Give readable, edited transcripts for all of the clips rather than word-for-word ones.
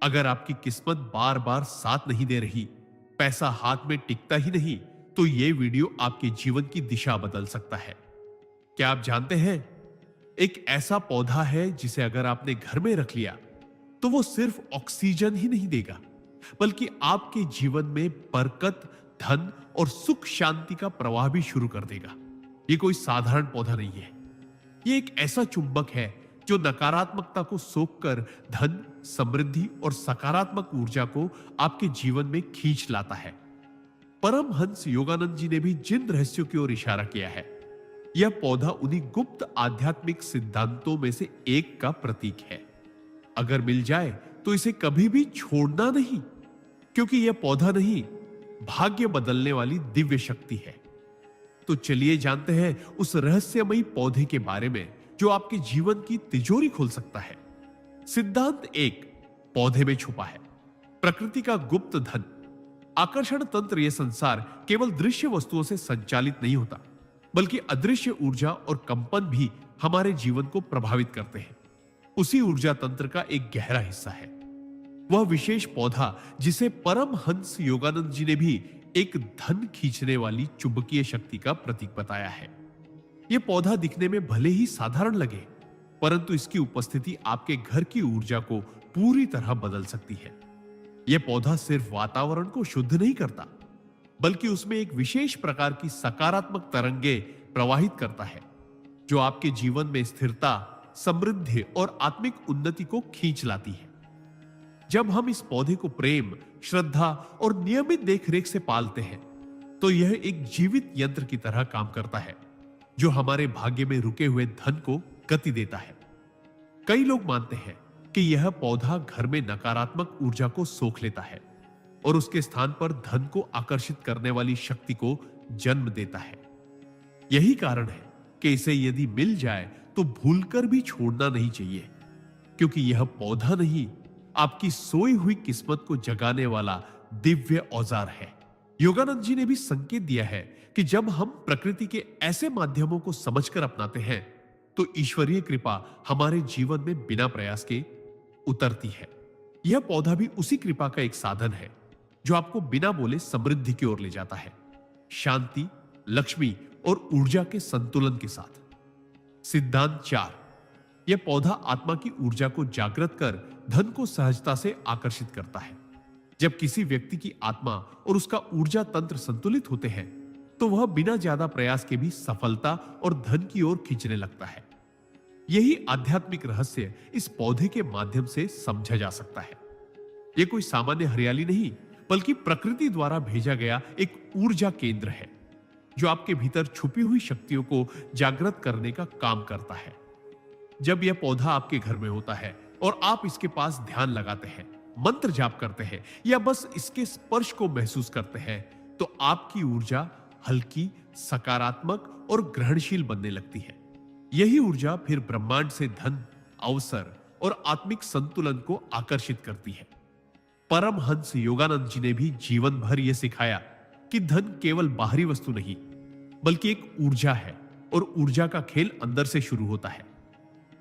अगर आपकी किस्मत बार बार साथ नहीं दे रही, पैसा हाथ में टिकता ही नहीं, तो यह वीडियो आपके जीवन की दिशा बदल सकता है। क्या आप जानते हैं, एक ऐसा पौधा है जिसे अगर आपने घर में रख लिया तो वो सिर्फ ऑक्सीजन ही नहीं देगा, बल्कि आपके जीवन में बरकत, धन और सुख शांति का प्रवाह भी शुरू कर देगा। ये कोई साधारण पौधा नहीं है। ये एक ऐसा चुंबक है जो नकारात्मकता को सोखकर धन, समृद्धि और सकारात्मक ऊर्जा को आपके जीवन में खींच लाता है। परमहंस योगानंद जी ने भी जिन रहस्यों की ओर इशारा किया है, यह पौधा उन्हीं गुप्त आध्यात्मिक सिद्धांतों में से एक का प्रतीक है। अगर मिल जाए तो इसे कभी भी छोड़ना नहीं, क्योंकि यह पौधा नहीं, भाग्य बदलने वाली दिव्य शक्ति है। तो चलिए जानते हैं उस रहस्यमयी पौधे के बारे में जो आपके जीवन की तिजोरी खोल सकता है। सिद्धांत 1, पौधे में छुपा है प्रकृति का गुप्त धन। आकर्षण तंत्र यह संसार केवल दृश्य वस्तुओं से संचालित नहीं होता, बल्कि अदृश्य ऊर्जा और कंपन भी हमारे जीवन को प्रभावित करते हैं। उसी ऊर्जा तंत्र का एक गहरा हिस्सा है वह विशेष पौधा जिसे परमहंस योगानंद जी ने भी एक धन खींचने वाली चुंबकीय शक्ति का प्रतीक बताया है। यह पौधा दिखने में भले ही साधारण लगे, परंतु इसकी उपस्थिति आपके घर की ऊर्जा को पूरी तरह बदल सकती है। यह पौधा सिर्फ वातावरण को शुद्ध नहीं करता, बल्कि उसमें एक विशेष प्रकार की सकारात्मक तरंगे प्रवाहित करता है, जो आपके जीवन में स्थिरता, समृद्धि और आत्मिक उन्नति को खींच लाती है। जब हम इस पौधे को प्रेम, श्रद्धा और नियमित देखरेख से पालते हैं, तो यह एक जीवित यंत्र की तरह काम करता है, जो हमारे भाग्य में रुके हुए धन को गति देता है। कई लोग मानते हैं कि यह पौधा घर में नकारात्मक ऊर्जा को सोख लेता है और उसके स्थान पर धन को आकर्षित करने वाली शक्ति को जन्म देता है। यही कारण है कि इसे यदि मिल जाए तो भूलकर भी छोड़ना नहीं चाहिए, क्योंकि यह पौधा नहीं, आपकी सोई हुई किस्मत को जगाने वाला दिव्य औजार है। योगानंद जी ने भी संकेत दिया है कि जब हम प्रकृति के ऐसे माध्यमों को समझकर अपनाते हैं, तो ईश्वरीय कृपा हमारे जीवन में बिना प्रयास के उतरती है। यह पौधा भी उसी कृपा का एक साधन है जो आपको बिना बोले समृद्धि की ओर ले जाता है, शांति, लक्ष्मी और ऊर्जा के संतुलन के साथ। सिद्धांत 4, यह पौधा आत्मा की ऊर्जा को जागृत कर धन को सहजता से आकर्षित करता है। जब किसी व्यक्ति की आत्मा और उसका ऊर्जा तंत्र संतुलित होते हैं, तो वह बिना ज्यादा प्रयास के भी सफलता और धन की ओर खींचने लगता है। यही आध्यात्मिक रहस्य इस पौधे के माध्यम से समझा जा सकता है। यह कोई सामान्य हरियाली नहीं, बल्कि प्रकृति द्वारा भेजा गया एक ऊर्जा केंद्र है, जो आपके भीतर छुपी हुई शक्तियों को जागृत करने का काम करता है। जब यह पौधा आपके घर में होता है और आप इसके पास ध्यान लगाते हैं, मंत्र जाप करते हैं या बस इसके स्पर्श को महसूस करते हैं, तो आपकी ऊर्जा हल्की, सकारात्मक और ग्रहणशील बनने लगती है। यही ऊर्जा फिर ब्रह्मांड से धन, अवसर और आत्मिक संतुलन को आकर्षित करती है। परमहंस योगानंद जी ने भी जीवन भर यह सिखाया कि धन केवल बाहरी वस्तु नहीं, बल्कि एक ऊर्जा है और ऊर्जा का खेल अंदर से शुरू होता है।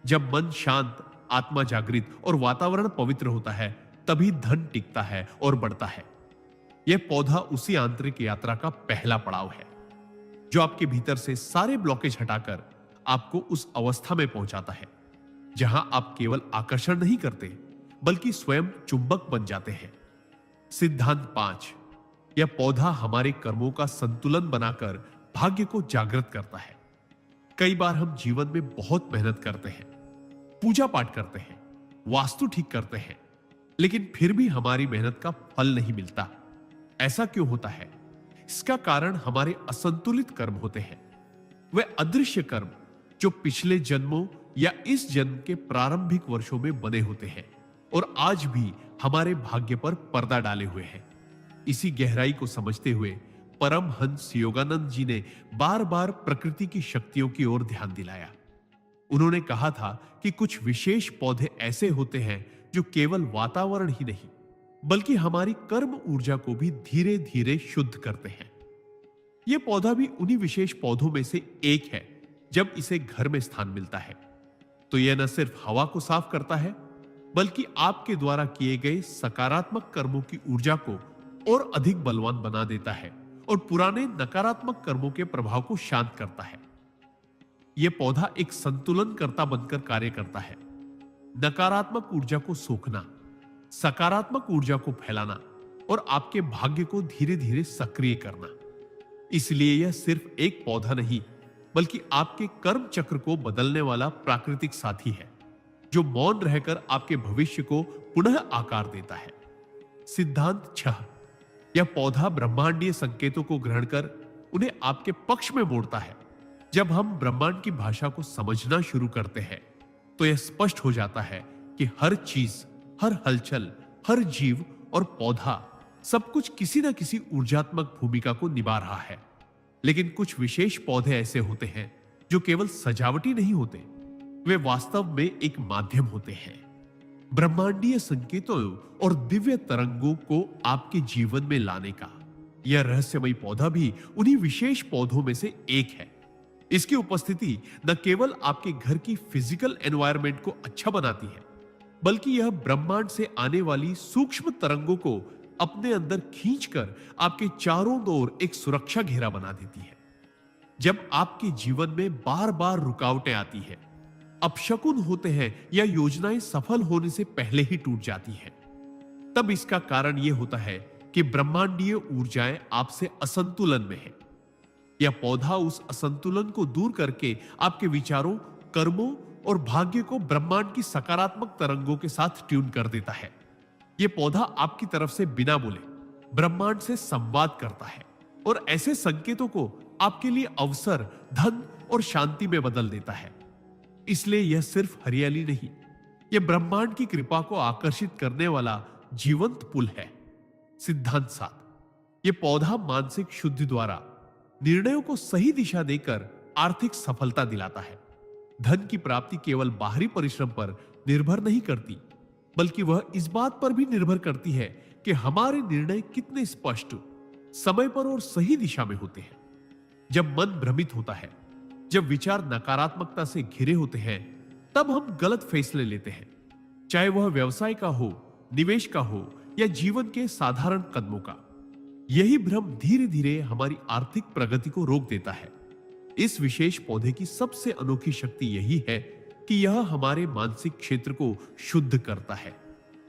जब मन शांत, आत्मा जागृत और वातावरण पवित्र होता है, तभी धन टिकता है और बढ़ता है। यह पौधा उसी आंतरिक यात्रा का पहला पड़ाव है, जो आपके भीतर से सारे ब्लॉकेज हटाकर आपको उस अवस्था में पहुंचाता है जहां आप केवल आकर्षण नहीं करते, बल्कि स्वयं चुंबक बन जाते हैं। सिद्धांत 5, यह पौधा हमारे कर्मों का संतुलन बनाकर भाग्य को जागृत करता है। कई बार हम जीवन में बहुत मेहनत करते हैं, पूजा पाठ करते हैं, वास्तु ठीक करते हैं, लेकिन फिर भी हमारी मेहनत का फल नहीं मिलता। ऐसा क्यों होता है? इसका कारण हमारे असंतुलित कर्म होते हैं। वे अदृश्य कर्म जो पिछले जन्मों या इस जन्म के प्रारंभिक वर्षों में बने होते हैं और आज भी हमारे भाग्य पर पर्दा डाले हुए हैं। इसी गहराई को समझते हुए परमहंस योगानंद जी ने बार बार प्रकृति की शक्तियों की ओर ध्यान दिलाया। उन्होंने कहा था कि कुछ विशेष पौधे ऐसे होते हैं जो केवल वातावरण ही नहीं, बल्कि हमारी कर्म ऊर्जा को भी धीरे धीरे शुद्ध करते हैं। यह पौधा भी उन्हीं विशेष पौधों में से एक है। जब इसे घर में स्थान मिलता है, तो यह न सिर्फ हवा को साफ करता है, बल्कि आपके द्वारा किए गए सकारात्मक कर्मों की ऊर्जा को और अधिक बलवान बना देता है और पुराने नकारात्मक कर्मों के प्रभाव को शांत करता है। यह पौधा एक संतुलनकर्ता बनकर कार्य करता है। नकारात्मक ऊर्जा को सोखना, सकारात्मक ऊर्जा को फैलाना और आपके भाग्य को धीरे धीरे सक्रिय करना। इसलिए यह सिर्फ एक पौधा नहीं, बल्कि आपके कर्म चक्र को बदलने वाला प्राकृतिक साथी है, जो मौन रहकर आपके भविष्य को पुनः आकार देता है। सिद्धांत 6। यह पौधा ब्रह्मांडीय संकेतों को ग्रहण कर उन्हें आपके पक्ष में मोड़ता है। जब हम ब्रह्मांड की भाषा को समझना शुरू करते हैं, तो यह स्पष्ट हो जाता है कि हर चीज, हर हलचल, हर जीव और पौधा, सब कुछ किसी न किसी ऊर्जात्मक भूमिका को निभा रहा है। लेकिन कुछ विशेष पौधे ऐसे होते हैं जो केवल सजावटी नहीं होते, वे वास्तव में एक माध्यम होते हैं, ब्रह्मांडीय संकेतों और दिव्य तरंगों को आपके जीवन में लाने का। यह रहस्यमयी पौधा भी उन्हीं विशेष पौधों में से एक है। इसकी उपस्थिति न केवल आपके घर की फिजिकल एनवायरनमेंट को अच्छा बनाती है, बल्कि यह ब्रह्मांड से आने वाली सूक्ष्म तरंगों को अपने अंदर खींचकर आपके चारों ओर एक सुरक्षा घेरा बना देती है। जब आपके जीवन में बार बार रुकावटें आती हैं, अपशकुन होते हैं या योजनाएं सफल होने से पहले ही टूट जाती हैं, तब इसका कारण यह होता है कि ब्रह्मांडीय ऊर्जाएं आपसे असंतुलन में है। यह पौधा उस असंतुलन को दूर करके आपके विचारों, कर्मों और भाग्य को ब्रह्मांड की सकारात्मक तरंगों के साथ ट्यून कर देता है। यह पौधा आपकी तरफ से बिना बोले ब्रह्मांड से संवाद करता है और ऐसे संकेतों को आपके लिए अवसर, धन और शांति में बदल देता है। इसलिए यह सिर्फ हरियाली नहीं, यह ब्रह्मांड की कृपा को आकर्षित करने वाला जीवंत पुल है। सिद्धांत 7। यह पौधा मानसिक शुद्धि द्वारा निर्णयों को सही दिशा देकर आर्थिक सफलता दिलाता है। धन की प्राप्ति केवल बाहरी परिश्रम पर निर्भर नहीं करती, बल्कि वह इस बात पर भी निर्भर करती है कि हमारे निर्णय कितने स्पष्ट, समय पर और सही दिशा में होते हैं। जब मन भ्रमित होता है, जब विचार नकारात्मकता से घिरे होते हैं, तब हम गलत फैसले लेते हैं, चाहे वह व्यवसाय का हो, निवेश का हो या जीवन के साधारण कदमों का। यही भ्रम धीरे धीरे हमारी आर्थिक प्रगति को रोक देता है। इस विशेष पौधे की सबसे अनोखी शक्ति यही है कि यह हमारे मानसिक क्षेत्र को शुद्ध करता है।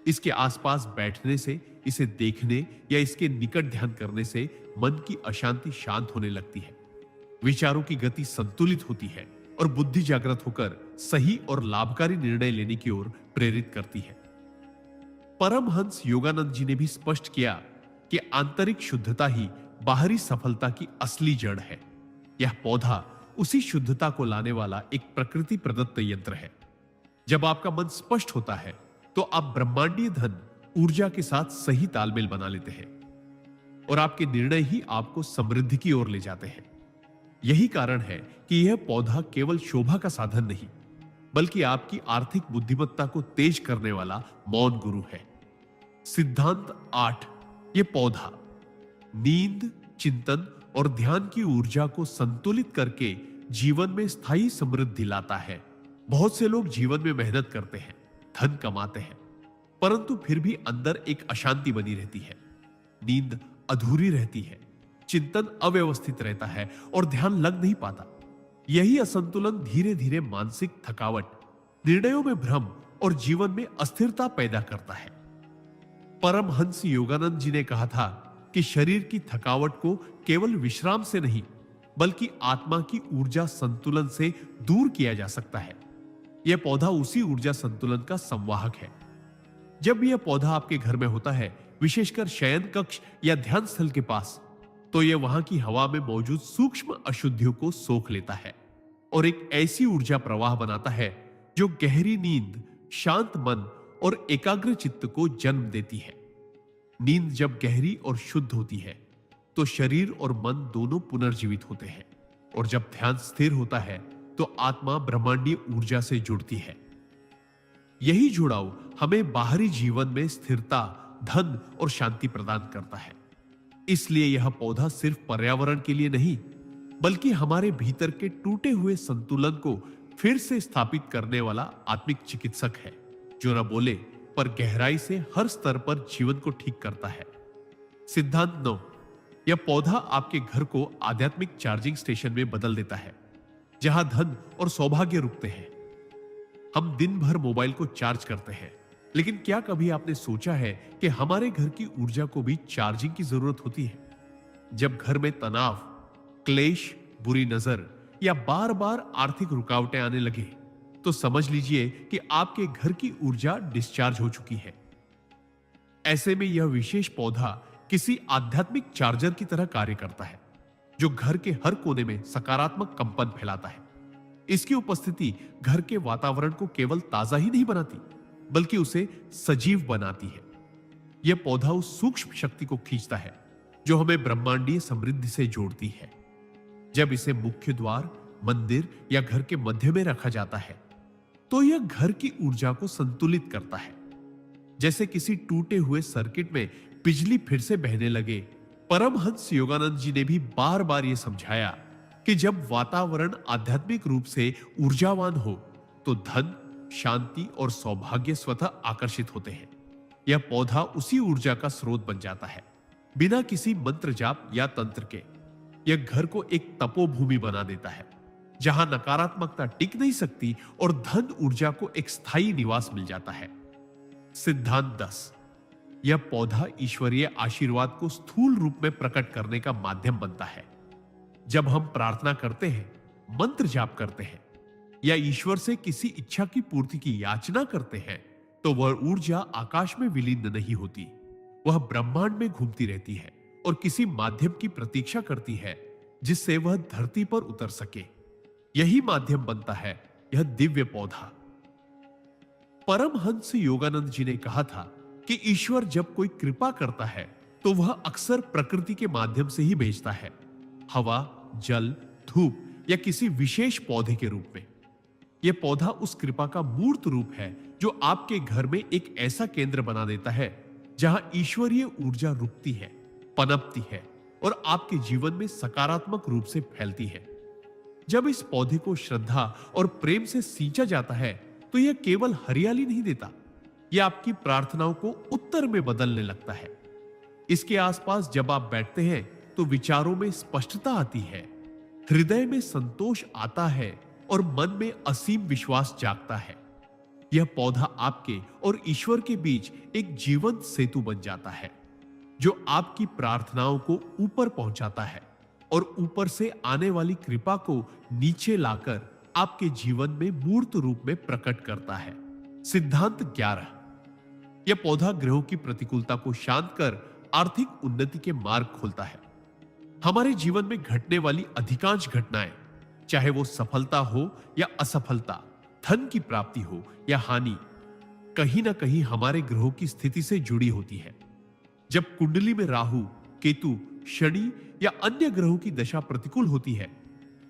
इसके आसपास बैठने से, इसे देखने या इसके निकट ध्यान करने से मन की अशांति शांत होने लगती है, विचारों की गति संतुलित होती है और बुद्धि जागृत होकर सही और लाभकारी निर्णय लेने की ओर प्रेरित करती है। परमहंस योगानंद जी ने भी स्पष्ट किया कि आंतरिक शुद्धता ही बाहरी सफलता की असली जड़ है। यह पौधा उसी शुद्धता को लाने वाला एक प्रकृति प्रदत्त यंत्र है। जब आपका मन स्पष्ट होता है, तो आप ब्रह्मांडीय धन, ऊर्जा के साथ सही तालमेल बना लेते हैं और आपके निर्णय ही आपको समृद्धि की ओर ले जाते हैं। यही कारण है कि यह पौधा केवल शोभा का साधन नहीं, बल्कि आपकी आर्थिक बुद्धिमत्ता को तेज करने वाला मौन गुरु है। सिद्धांत 8। यह पौधा नींद, चिंतन और ध्यान की ऊर्जा को संतुलित करके जीवन में स्थायी समृद्धि लाता है। बहुत से लोग जीवन में मेहनत करते हैं, धन कमाते हैं, परंतु फिर भी अंदर एक अशांति बनी रहती है। नींद अधूरी रहती है, चिंतन अव्यवस्थित रहता है और ध्यान लग नहीं पाता। यही असंतुलन धीरे धीरे मानसिक थकावट, निर्णयों में भ्रम और जीवन में अस्थिरता पैदा करता है। परमहंस योगानंद जी ने कहा था कि शरीर की थकावट को केवल विश्राम से नहीं, बल्कि आत्मा की ऊर्जा संतुलन से दूर किया जा सकता है। यह पौधा उसी ऊर्जा संतुलन का संवाहक है। जब यह पौधा आपके घर में होता है, विशेषकर शयन कक्ष या ध्यान स्थल के पास, तो यह वहां की हवा में मौजूद सूक्ष्म अशुद्धियों को सोख लेता है और एक ऐसी ऊर्जा प्रवाह बनाता है जो गहरी नींद, शांत मन और एकाग्र चित्त को जन्म देती है। नींद जब गहरी और शुद्ध होती है, तो शरीर और मन दोनों पुनर्जीवित होते हैं और जब ध्यान स्थिर होता है, तो आत्मा ब्रह्मांडीय ऊर्जा से जुड़ती है। यही जुड़ाव हमें बाहरी जीवन में स्थिरता, धन और शांति प्रदान करता है। इसलिए यह पौधा सिर्फ पर्यावरण के लिए नहीं, बल्कि हमारे भीतर के टूटे हुए संतुलन को फिर से स्थापित करने वाला आत्मिक चिकित्सक है, जो न बोले पर गहराई से हर स्तर पर जीवन को ठीक करता है। सिद्धांत 9, यह पौधा आपके घर को आध्यात्मिक चार्जिंग स्टेशन में बदल देता है, जहां धन और सौभाग्य रुकते हैं। हम दिन भर मोबाइल को चार्ज करते हैं, लेकिन क्या कभी आपने सोचा है कि हमारे घर की ऊर्जा को भी चार्जिंग की जरूरत होती है? जब घर में तनाव, क्लेश, बुरी नजर या बार बार आर्थिक रुकावटें आने लगे, तो समझ लीजिए कि आपके घर की ऊर्जा डिस्चार्ज हो चुकी है। ऐसे में यह विशेष पौधा किसी आध्यात्मिक चार्जर की तरह कार्य करता है, जो घर के हर कोने में सकारात्मक कंपन फैलाता है। इसकी उपस्थिति घर के वातावरण को केवल ताजा ही नहीं बनाती, बल्कि उसे सजीव बनाती है। यह पौधा उस सूक्ष्म शक्ति को खींचता है जो हमें ब्रह्मांडीय समृद्धि से जोड़ती है। जब इसे मुख्य द्वार, मंदिर या घर के मध्य में रखा जाता है, तो यह घर की ऊर्जा को संतुलित करता है। जैसे किसी टूटे हुए सर्किट में बिजली फिर से बहने लगे, परमहंस योगानंद जी ने भी बार बार यह समझाया कि जब वातावरण आध्यात्मिक रूप से ऊर्जावान हो, तो धन, शांति और सौभाग्य स्वतः आकर्षित होते हैं। यह पौधा उसी ऊर्जा का स्रोत बन जाता है। बिना किसी मंत्र जाप या तंत्र के यह घर को एक तपोभूमि बना देता है, जहां नकारात्मकता टिक नहीं सकती और धन ऊर्जा को एक स्थायी निवास मिल जाता है। सिद्धांत 10, यह पौधा ईश्वरीय आशीर्वाद को स्थूल रूप में प्रकट करने का माध्यम बनता है। जब हम प्रार्थना करते हैं, मंत्र जाप करते हैं या ईश्वर से किसी इच्छा की पूर्ति की याचना करते हैं, तो वह ऊर्जा आकाश में विलीन नहीं होती। वह ब्रह्मांड में घूमती रहती है और किसी माध्यम की प्रतीक्षा करती है जिससे वह धरती पर उतर सके। यही माध्यम बनता है यह दिव्य पौधा। परमहंस योगानंद जी ने कहा था कि ईश्वर जब कोई कृपा करता है तो वह अक्सर प्रकृति के माध्यम से ही भेजता है, हवा, जल, धूप या किसी विशेष पौधे के रूप में। यह पौधा उस कृपा का मूर्त रूप है जो आपके घर में एक ऐसा केंद्र बना देता है जहां ईश्वरीय ऊर्जा रुकती है, पनपती है और आपके जीवन में सकारात्मक रूप से फैलती है। जब इस पौधे को श्रद्धा और प्रेम से सींचा जाता है, तो यह केवल हरियाली नहीं देता, यह आपकी प्रार्थनाओं को उत्तर में बदलने लगता है। इसके आसपास जब आप बैठते हैं तो विचारों में स्पष्टता आती है, हृदय में संतोष आता है और मन में असीम विश्वास जागता है। यह पौधा आपके और ईश्वर के बीच एक जीवंत सेतु बन जाता है, जो आपकी प्रार्थनाओं को ऊपर पहुंचाता है और ऊपर से आने वाली कृपा को नीचे लाकर आपके जीवन में मूर्त रूप में प्रकट करता है। सिद्धांत 11, यह पौधा ग्रहों की प्रतिकूलता को शांत कर आर्थिक उन्नति के मार्ग खोलता है। हमारे जीवन में घटने वाली अधिकांश घटनाएं, चाहे वो सफलता हो या असफलता, धन की प्राप्ति हो या हानि, कहीं ना कहीं हमारे ग्रहों की स्थिति से जुड़ी होती है। जब कुंडली में राहु, केतु, शनि या अन्य ग्रहों की दशा प्रतिकूल होती है,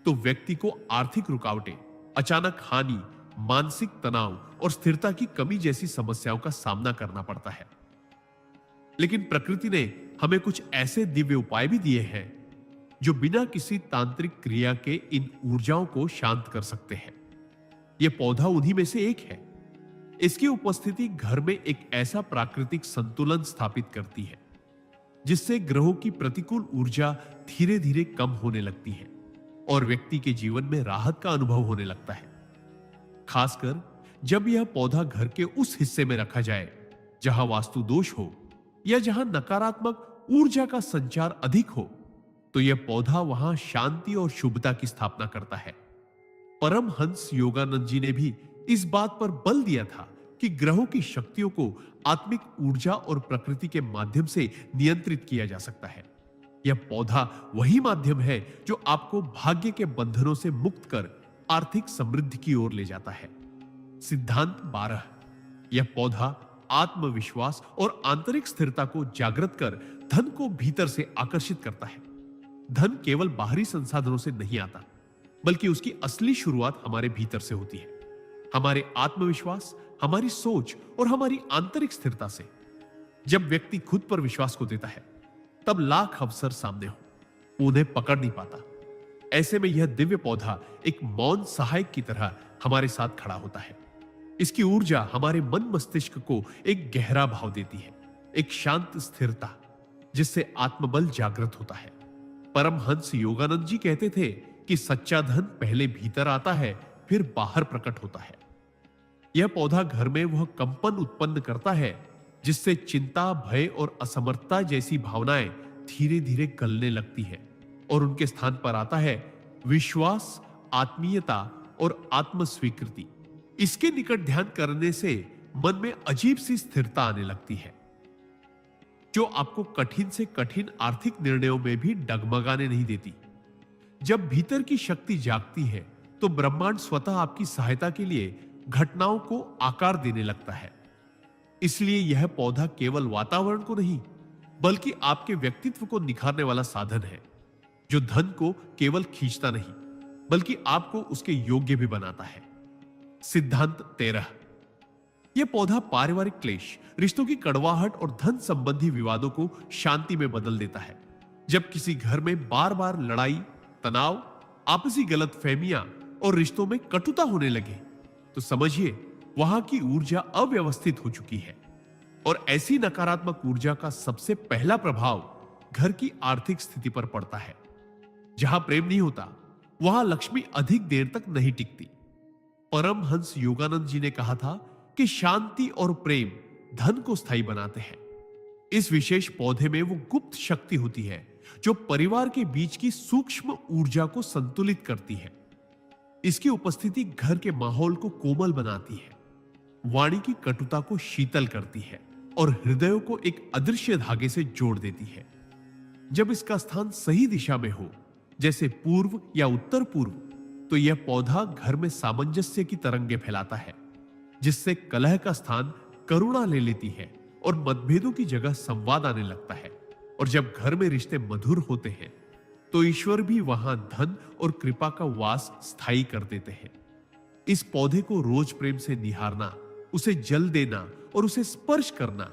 तो व्यक्ति को आर्थिक रुकावटें, अचानक हानि, मानसिक तनाव और स्थिरता की कमी जैसी समस्याओं का सामना करना पड़ता है। लेकिन प्रकृति ने हमें कुछ ऐसे दिव्य उपाय भी दिए हैं जो बिना किसी तांत्रिक क्रिया के इन ऊर्जाओं को शांत कर सकते हैं। यह पौधा उन्हीं में से एक है। इसकी उपस्थिति घर में एक ऐसा प्राकृतिक संतुलन स्थापित करती है जिससे ग्रहों की प्रतिकूल ऊर्जा धीरे धीरे कम होने लगती है और व्यक्ति के जीवन में राहत का अनुभव होने लगता है। खासकर जब यह पौधा घर के उस हिस्से में रखा जाए जहां वास्तु दोष हो या जहां नकारात्मक ऊर्जा का संचार अधिक हो, तो यह पौधा वहां शांति और शुभता की स्थापना करता है। परमहंस योगानंद जी ने भी इस बात पर बल दिया था कि ग्रहों की शक्तियों को आत्मिक ऊर्जा और प्रकृति के माध्यम से नियंत्रित किया जा सकता है। यह पौधा वही माध्यम है जो आपको भाग्य के बंधनों से मुक्त कर आर्थिक समृद्धि की ओर ले जाता है। सिद्धांत 12, यह पौधा आत्मविश्वास और आंतरिक स्थिरता को जागृत कर धन को भीतर से आकर्षित करता है। धन केवल बाहरी संसाधनों से नहीं आता, बल्कि उसकी असली शुरुआत हमारे भीतर से होती है, हमारे आत्मविश्वास, हमारी सोच और हमारी आंतरिक स्थिरता से। जब व्यक्ति खुद पर विश्वास को देता है, तब लाख अवसर सामने हो, वो उन्हें पकड़ नहीं पाता। ऐसे में यह दिव्य पौधा एक मौन सहायक की तरह हमारे साथ खड़ा होता है। इसकी ऊर्जा हमारे मन मस्तिष्क को एक गहरा भाव देती है, एक शांत स्थिरता, जिससे आत्मबल जागृत होता है। परमहंस योगानंद जी कहते थे कि सच्चा धन पहले भीतर आता है, फिर बाहर प्रकट होता है। यह पौधा घर में वह कंपन उत्पन्न करता है जिससे चिंता, भय और असमर्थता जैसी भावनाएं धीरे धीरे गलने लगती है और उनके स्थान पर आता है विश्वास, आत्मीयता और आत्म स्वीकृति। इसके निकट ध्यान करने से मन में अजीब सी स्थिरता आने लगती है, जो आपको कठिन से कठिन आर्थिक निर्णयों में भी डगमगाने नहीं देती। जब भीतर की शक्ति जागती है तो ब्रह्मांड स्वतः आपकी सहायता के लिए घटनाओं को आकार देने लगता है। इसलिए यह पौधा केवल वातावरण को नहीं, बल्कि आपके व्यक्तित्व को निखारने वाला साधन है, जो धन को केवल खींचता नहीं, बल्कि आपको उसके योग्य भी बनाता है। सिद्धांत 13। यह पौधा पारिवारिक क्लेश, रिश्तों की कड़वाहट और धन संबंधी विवादों को शांति में बदल देता है। जब किसी घर में बार बार लड़ाई, तनाव, आपसी गलतफहमियां और रिश्तों में कटुता होने लगे, तो समझिए वहां की ऊर्जा अव्यवस्थित हो चुकी है। और ऐसी नकारात्मक ऊर्जा का सबसे पहला प्रभाव घर की आर्थिक स्थिति पर पड़ता है। जहां प्रेम नहीं होता, वहां लक्ष्मी अधिक देर तक नहीं टिकती। परमहंस योगानंद जी ने कहा था कि शांति और प्रेम धन को स्थायी बनाते हैं। इस विशेष पौधे में वो गुप्त शक्ति होती है जो परिवार के बीच की सूक्ष्म ऊर्जा को संतुलित करती है। इसकी उपस्थिति घर के माहौल को कोमल बनाती है, वाणी की कटुता को शीतल करती है और हृदयों को एक अदृश्य धागे से जोड़ देती है। जब इसका स्थान सही दिशा में हो, जैसे पूर्व या उत्तर पूर्व, तो यह पौधा घर में सामंजस्य की तरंगे फैलाता है, जिससे कलह का स्थान करुणा ले लेती है और मतभेदों की जगह संवाद आने लगता है। और जब घर में रिश्ते मधुर होते हैं, तो ईश्वर भी वहां धन और कृपा का वास स्थायी कर देते हैं। इस पौधे को रोज प्रेम से निहारना, उसे जल देना और उसे स्पर्श करना,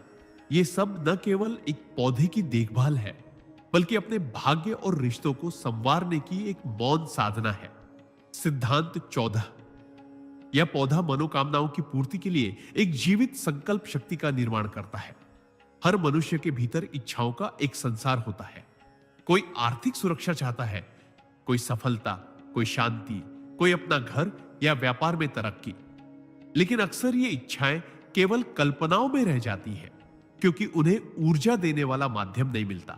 यह सब न केवल एक पौधे की देखभाल है, बल्कि अपने भाग्य और रिश्तों को संवारने की एक मौन साधना है। सिद्धांत 14। यह पौधा मनोकामनाओं की पूर्ति के लिए एक जीवित संकल्प शक्ति का निर्माण करता है। हर मनुष्य के भीतर इच्छाओं का एक संसार होता है। कोई आर्थिक सुरक्षा चाहता है, कोई सफलता, कोई शांति, कोई अपना घर या व्यापार में तरक्की। लेकिन अक्सर ये इच्छाएं केवल कल्पनाओं में रह जाती है, क्योंकि उन्हें ऊर्जा देने वाला माध्यम नहीं मिलता।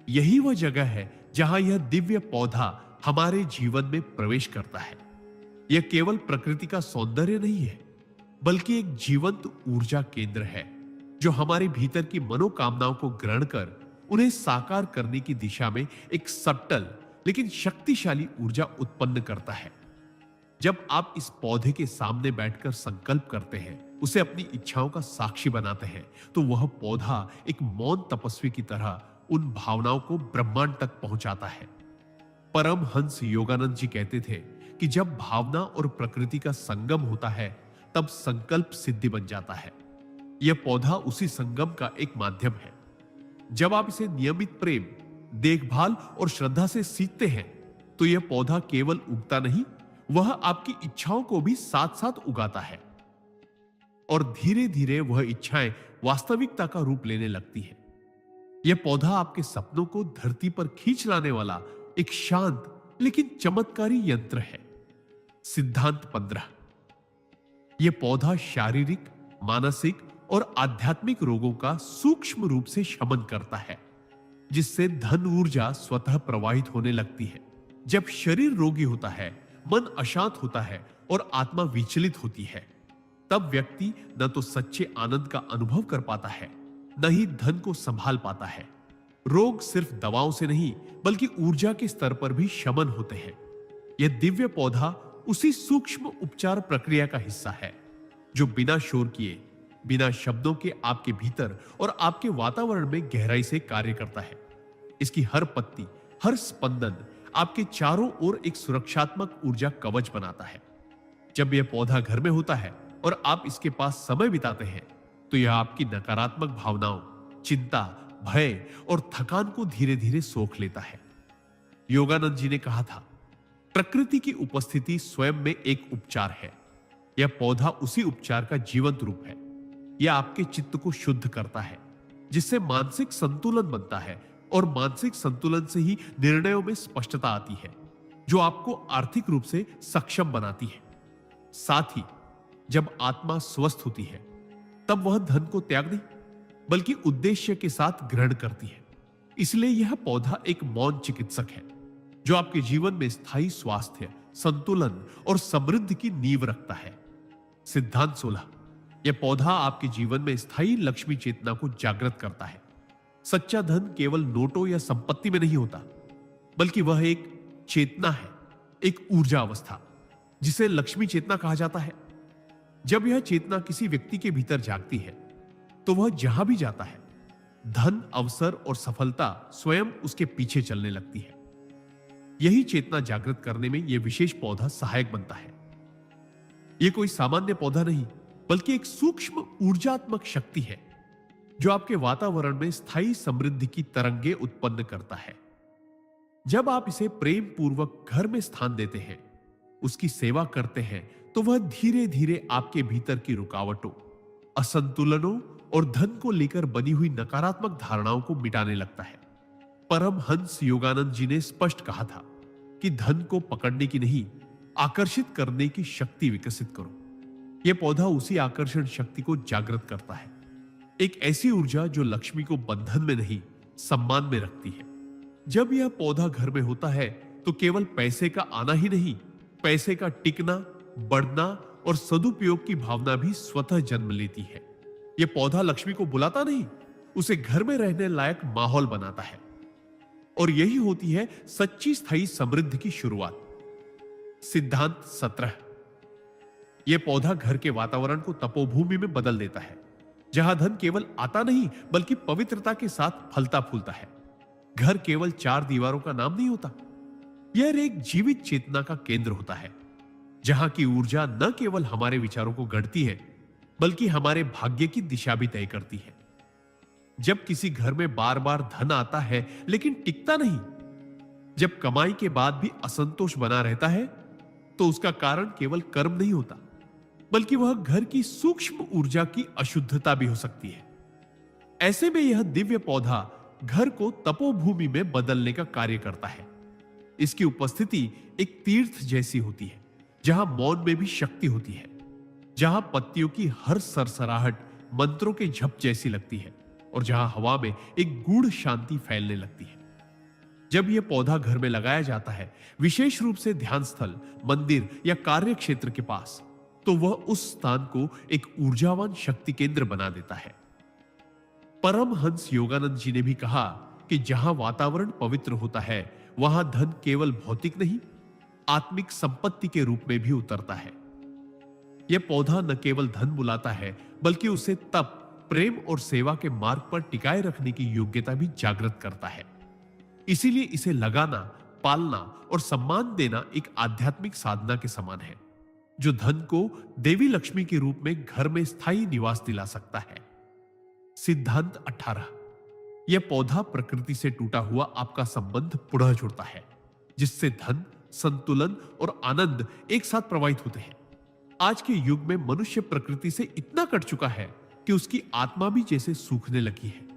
यही वह जगह है जहां यह दिव्य पौधा हमारे जीवन में प्रवेश करता है। यह केवल प्रकृति का सौंदर्य नहीं है, बल्कि एक जीवंत ऊर्जा केंद्र है, जो हमारे भीतर की मनोकामनाओं को ग्रहण कर उन्हें साकार करने की दिशा में एक सट्टल लेकिन शक्तिशाली ऊर्जा उत्पन्न करता है। जब आप इस पौधे के सामने बैठकर संकल्प करते हैं, उसे अपनी इच्छाओं का साक्षी बनाते हैं, तो वह पौधा एक मौन तपस्वी की तरह उन भावनाओं को ब्रह्मांड तक पहुंचाता है। परमहंस योगानंद जी कहते थे कि जब भावना और प्रकृति का संगम होता है, तब संकल्प सिद्धि बन जाता है। यह पौधा उसी संगम का एक माध्यम है। जब आप इसे नियमित प्रेम, देखभाल और श्रद्धा से सींचते हैं, तो यह पौधा केवल उगता नहीं, वह आपकी इच्छाओं को भी साथ साथ उगाता है और धीरे धीरे वह इच्छाएं वास्तविकता का रूप लेने लगती हैं। यह पौधा आपके सपनों को धरती पर खींच लाने वाला एक शांत लेकिन चमत्कारी यंत्र है। सिद्धांत 15। यह पौधा शारीरिक, मानसिक और आध्यात्मिक रोगों का सूक्ष्म रूप से शमन करता है, जिससे धन ऊर्जा स्वतः प्रवाहित होने लगती है। जब शरीर रोगी होता है, मन अशांत होता है और आत्मा विचलित होती है, तब व्यक्ति न तो सच्चे आनंद का अनुभव कर पाता है, न ही धन को संभाल पाता है। रोग सिर्फ दवाओं से नहीं, बल्कि ऊर्जा के स्तर पर भी शमन होते हैं। यह दिव्य पौधा उसी सूक्ष्म उपचार प्रक्रिया का हिस्सा है, जो बिना शोर किए, बिना शब्दों के आपके भीतर और आपके वातावरण में गहराई से कार्य करता है। इसकी हर पत्ती, हर स्पंदन आपके चारों ओर एक सुरक्षात्मक ऊर्जा कवच बनाता है। जब यह पौधा घर में होता है और आप इसके पास समय बिताते हैं, तो यह आपकी नकारात्मक भावनाओं, चिंता, भय और थकान को धीरे धीरे सोख लेता है। योगानंद जी ने कहा था, प्रकृति की उपस्थिति स्वयं में एक उपचार है। यह पौधा उसी उपचार का जीवंत रूप है। यह आपके चित्त को शुद्ध करता है, जिससे मानसिक संतुलन बनता है, और मानसिक संतुलन से ही निर्णयों में स्पष्टता आती है, जो आपको आर्थिक रूप से सक्षम बनाती है। साथ ही जब आत्मा स्वस्थ होती है, तब वह धन को त्याग नहीं, बल्कि उद्देश्य के साथ ग्रहण करती है। इसलिए यह पौधा एक मौन चिकित्सक है, जो आपके जीवन में स्थायी स्वास्थ्य, संतुलन और समृद्धि की नींव रखता है। सिद्धांत 16। यह पौधा आपके जीवन में स्थायी लक्ष्मी चेतना को जागृत करता है। सच्चा धन केवल नोटों या संपत्ति में नहीं होता, बल्कि वह एक चेतना है, एक ऊर्जा अवस्था, जिसे लक्ष्मी चेतना कहा जाता है। जब यह चेतना किसी व्यक्ति के भीतर जागती है, तो वह जहां भी जाता है, धन, अवसर और सफलता स्वयं उसके पीछे चलने लगती है। यही चेतना जागृत करने में यह विशेष पौधा सहायक बनता है। यह कोई सामान्य पौधा नहीं, बल्कि एक सूक्ष्म ऊर्जात्मक शक्ति है, जो आपके वातावरण में स्थायी समृद्धि की तरंगे उत्पन्न करता है। जब आप इसे प्रेम पूर्वक घर में स्थान देते हैं, उसकी सेवा करते हैं, तो वह धीरे धीरे आपके भीतर की रुकावटों, असंतुलनों और धन को लेकर बनी हुई नकारात्मक धारणाओं को मिटाने लगता है। परमहंस योगानंद जी ने स्पष्ट कहा था कि धन को पकड़ने की नहीं, आकर्षित करने की शक्ति विकसित करो। यह पौधा उसी आकर्षण शक्ति को जागृत करता है, एक ऐसी ऊर्जा जो लक्ष्मी को बंधन में नहीं, सम्मान में रखती है। जब यह पौधा घर में होता है, तो केवल पैसे का आना ही नहीं, पैसे का टिकना, बढ़ना और सदुपयोग की भावना भी स्वतः जन्म लेती है। यह पौधा लक्ष्मी को बुलाता नहीं, उसे घर में रहने लायक माहौल बनाता है। और यही होती है सच्ची स्थायी समृद्धि की शुरुआत। सिद्धांत 17। यह पौधा घर के वातावरण को तपोभूमि में बदल देता है, जहां धन केवल आता नहीं, बल्कि पवित्रता के साथ फलता फूलता है। घर केवल चार दीवारों का नाम नहीं होता, यह एक जीवित चेतना का केंद्र होता है, जहां की ऊर्जा न केवल हमारे विचारों को गढ़ती है, बल्कि हमारे भाग्य की दिशा भी तय करती है। जब किसी घर में बार बार धन आता है लेकिन टिकता नहीं, जब कमाई के बाद भी असंतोष बना रहता है, तो उसका कारण केवल कर्म नहीं होता, बल्कि वह घर की सूक्ष्म ऊर्जा की अशुद्धता भी हो सकती है। ऐसे में यह दिव्य पौधा घर को तपोभूमि में बदलने का कार्य करता है। इसकी उपस्थिति एक तीर्थ जैसी होती है, जहां मौन में भी शक्ति होती है, जहां पत्तियों की हर सरसराहट मंत्रों के झप जैसी लगती है, और जहां हवा में एक गूढ़ शांति फैलने लगती है। जब यह पौधा घर में लगाया जाता है, विशेष रूप से ध्यान स्थल, मंदिर या कार्य क्षेत्र के पास, तो वह उस स्थान को एक ऊर्जावान शक्ति केंद्र बना देता है। परमहंस योगानंद जी ने भी कहा कि जहां वातावरण पवित्र होता है, वहां धन केवल भौतिक नहीं, आत्मिक संपत्ति के रूप में भी उतरता है। यह पौधा न केवल धन बुलाता है, बल्कि उसे तप, प्रेम और सेवा के मार्ग पर टिकाए रखने की योग्यता भी जागृत करता है। इसीलिए इसे लगाना, पालना और सम्मान देना एक आध्यात्मिक साधना के समान है, जो धन को देवी लक्ष्मी के रूप में घर में स्थायी निवास दिला सकता है। सिद्धांत 18। यह पौधा प्रकृति से टूटा हुआ आपका संबंध पुनः जुड़ता है, जिससे धन, संतुलन और आनंद एक साथ प्रवाहित होते हैं। आज के युग में मनुष्य प्रकृति से इतना कट चुका है कि उसकी आत्मा भी जैसे सूखने लगी है।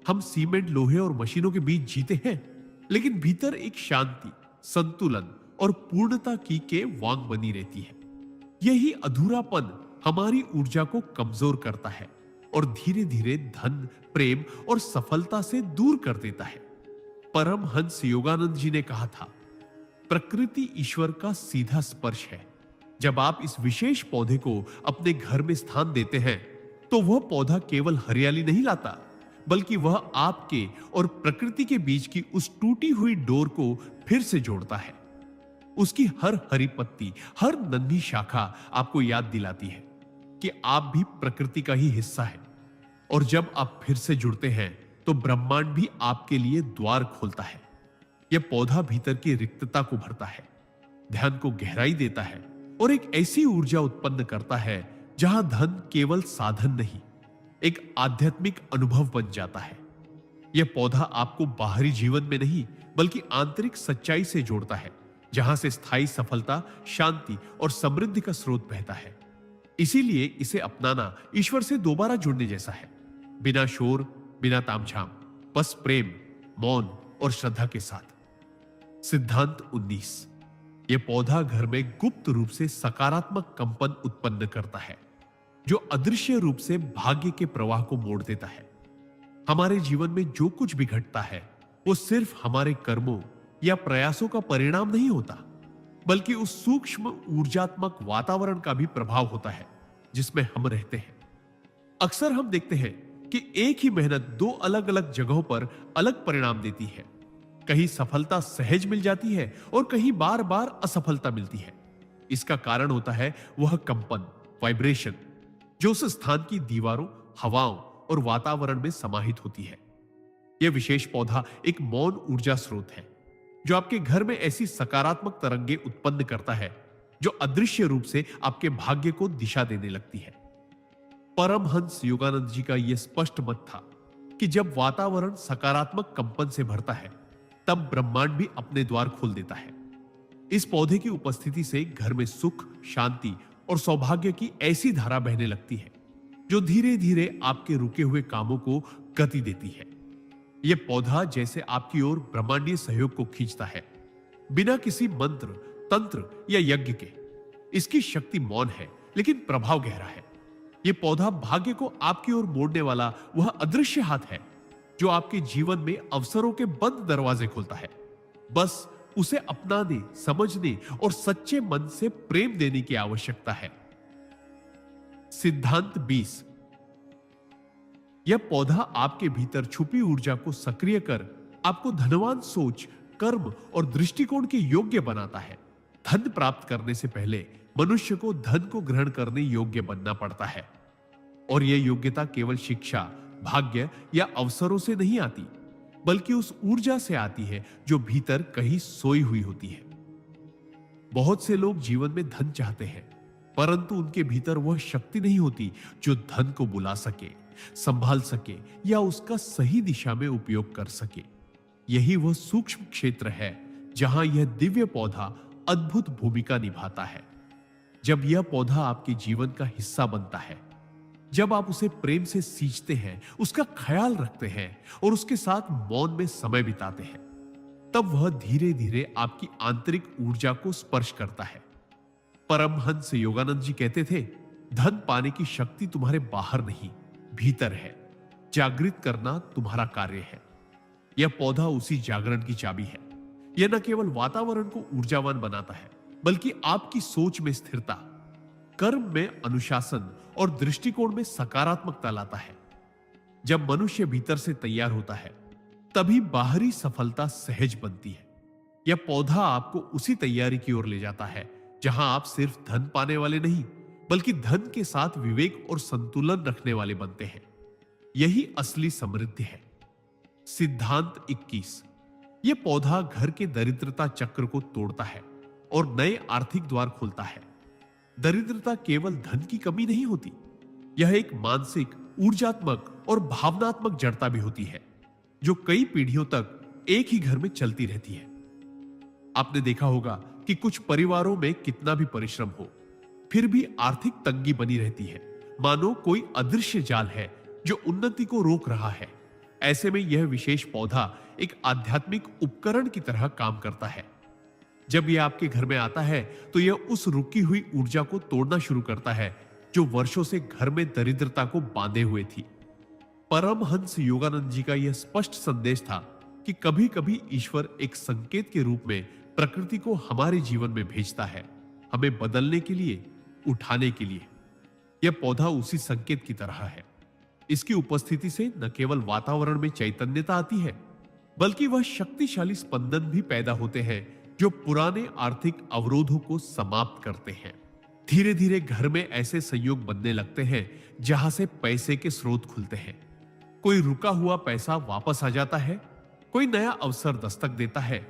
हम सीमेंट, लोहे और मशीनों के बीच जीते हैं, लेकिन भीतर एक शांति, संतुलन और पूर्णता की के वांग बनी रहती है। यही अधूरापन हमारी ऊर्जा को कमजोर करता है और धीरे धीरे धन, प्रेम और सफलता से दूर कर देता है। परमहंस योगानंद जी ने कहा था, प्रकृति ईश्वर का सीधा स्पर्श है। जब आप इस विशेष पौधे को अपने घर में स्थान देते हैं, तो वह पौधा केवल हरियाली नहीं लाता, बल्कि वह आपके और प्रकृति के बीच की उस टूटी हुई डोर को फिर से जोड़ता है। उसकी हर हरी पत्ती, हर नन्ही शाखा आपको याद दिलाती है कि आप भी प्रकृति का ही हिस्सा है। और जब आप फिर से जुड़ते हैं, तो ब्रह्मांड भी आपके लिए द्वार खोलता है। यह पौधा भीतर की रिक्तता को भरता है, ध्यान को गहराई देता है और एक ऐसी ऊर्जा उत्पन्न करता है जहां धन केवल साधन नहीं, एक आध्यात्मिक अनुभव बन जाता है। यह पौधा आपको बाहरी जीवन में नहीं, बल्कि आंतरिक सच्चाई से जोड़ता है, जहां से स्थायी सफलता, शांति और समृद्धि का स्रोत बहता है। इसीलिए इसे अपनाना ईश्वर से दोबारा जुड़ने जैसा है, बिना शोर, बिना तामझाम, बस प्रेम, मौन और श्रद्धा के साथ। सिद्धांत 19। यह पौधा घर में गुप्त रूप से सकारात्मक कंपन उत्पन्न करता है, जो अदृश्य रूप से भाग्य के प्रवाह को मोड़ देता है। हमारे जीवन में जो कुछ भी घटता है वो सिर्फ हमारे कर्मों या प्रयासों का परिणाम नहीं होता, बल्कि उस सूक्ष्म ऊर्जात्मक वातावरण का भी प्रभाव होता है जिसमें हम रहते हैं। अक्सर हम देखते हैं कि एक ही मेहनत दो अलग अलग जगहों पर अलग परिणाम देती है। कहीं सफलता सहज मिल जाती है और कहीं बार बार असफलता मिलती है। इसका कारण होता है वह कंपन, वाइब्रेशन, जो उस स्थान की दीवारों, हवाओं और वातावरण में समाहित होती है। यह विशेष पौधा एक मौन ऊर्जा स्रोत है, जो आपके घर में ऐसी सकारात्मक तरंगे उत्पन्न करता है जो अदृश्य रूप से आपके भाग्य को दिशा देने लगती है। परमहंस योगानंद जी का यह स्पष्ट मत था कि जब वातावरण सकारात्मक कंपन से भरता है, तब ब्रह्मांड भी अपने द्वार खोल देता है। इस पौधे की उपस्थिति से घर में सुख, शांति और सौभाग्य की ऐसी धारा बहने लगती है जो धीरे धीरे आपके रुके हुए कामों को गति देती है। यह पौधा जैसे आपकी ओर ब्रह्मांडीय सहयोग को खींचता है, बिना किसी मंत्र, तंत्र या यज्ञ के। इसकी शक्ति मौन है, लेकिन प्रभाव गहरा है। यह पौधा भाग्य को आपकी ओर मोड़ने वाला वह अदृश्य हाथ है जो आपके जीवन में अवसरों के बंद दरवाजे खोलता है। बस उसे अपनाने, समझने और सच्चे मन से प्रेम देने की आवश्यकता है। सिद्धांत 20। यह पौधा आपके भीतर छुपी ऊर्जा को सक्रिय कर आपको धनवान सोच, कर्म और दृष्टिकोण के योग्य बनाता है। धन प्राप्त करने से पहले मनुष्य को धन को ग्रहण करने योग्य बनना पड़ता है, और यह योग्यता केवल शिक्षा, भाग्य या अवसरों से नहीं आती, बल्कि उस ऊर्जा से आती है जो भीतर कहीं सोई हुई होती है। बहुत से लोग जीवन में धन चाहते हैं, परंतु उनके भीतर वह शक्ति नहीं होती जो धन को बुला सके, संभाल सके या उसका सही दिशा में उपयोग कर सके। यही वह सूक्ष्म क्षेत्र है जहां यह दिव्य पौधा अद्भुत भूमिका निभाता है। जब यह पौधा आपके जीवन का हिस्सा बनता है, जब आप उसे प्रेम से सींचते हैं, उसका ख्याल रखते हैं और उसके साथ मौन में समय बिताते हैं, तब वह धीरे धीरे आपकी आंतरिक ऊर्जा को स्पर्श करता है। परमहंस योगानंद जी कहते थे, धन पाने की शक्ति तुम्हारे बाहर नहीं, भीतर है। जागृत करना तुम्हारा कार्य है। यह पौधा उसी जागरण की चाबी है। यह न केवल वातावरण को ऊर्जावान बनाता है, बल्कि आपकी सोच में स्थिरता, कर्म में अनुशासन और दृष्टिकोण में सकारात्मकता लाता है। जब मनुष्य भीतर से तैयार होता है, तभी बाहरी सफलता सहज बनती है। यह पौधा आपको उसी तैयारी की ओर ले जाता है जहां आप सिर्फ धन पाने वाले नहीं, बल्कि धन के साथ विवेक और संतुलन रखने वाले बनते हैं। यही असली समृद्धि है। सिद्धांत 21। यह पौधा घर के दरिद्रता चक्र को तोड़ता है और नए आर्थिक द्वार खोलता है। दरिद्रता केवल धन की कमी नहीं होती, यह एक मानसिक, ऊर्जात्मक और भावनात्मक जड़ता भी होती है जो कई पीढ़ियों तक एक ही घर में चलती रहती है। आपने देखा होगा कि कुछ परिवारों में कितना भी परिश्रम हो, फिर भी आर्थिक तंगी बनी रहती है, मानो कोई अदृश्य जाल है जो उन्नति को रोक रहा है। ऐसे में यह विशेष पौधा एक आध्यात्मिक उपकरण की तरह काम करता है। जब यह आपके घर में आता है तो यह उस रुकी हुई ऊर्जा को तोड़ना शुरू करता है जो वर्षों से घर में दरिद्रता को बांधे हुए थी। परमहंस योगानंद जी का यह स्पष्ट संदेश था कि कभी कभी ईश्वर एक संकेत के रूप में प्रकृति को हमारे जीवन में भेजता है, हमें बदलने के लिए, उठाने के लिए। यह पौधा उसी संकेत की तरह है। इसकी उपस्थिति से न केवल वातावरण में चैतन्यता आती है, बल्कि वह शक्तिशाली स्पंदन भी पैदा होते हैं जो पुराने आर्थिक अवरोधों को समाप्त करते हैं। धीरे धीरे घर में ऐसे संयोग बनने लगते हैं जहां से पैसे के स्रोत खुलते हैं। कोई रुका हुआ पैसा वापस आ जाता है, कोई नया अवसर दस्तक देता है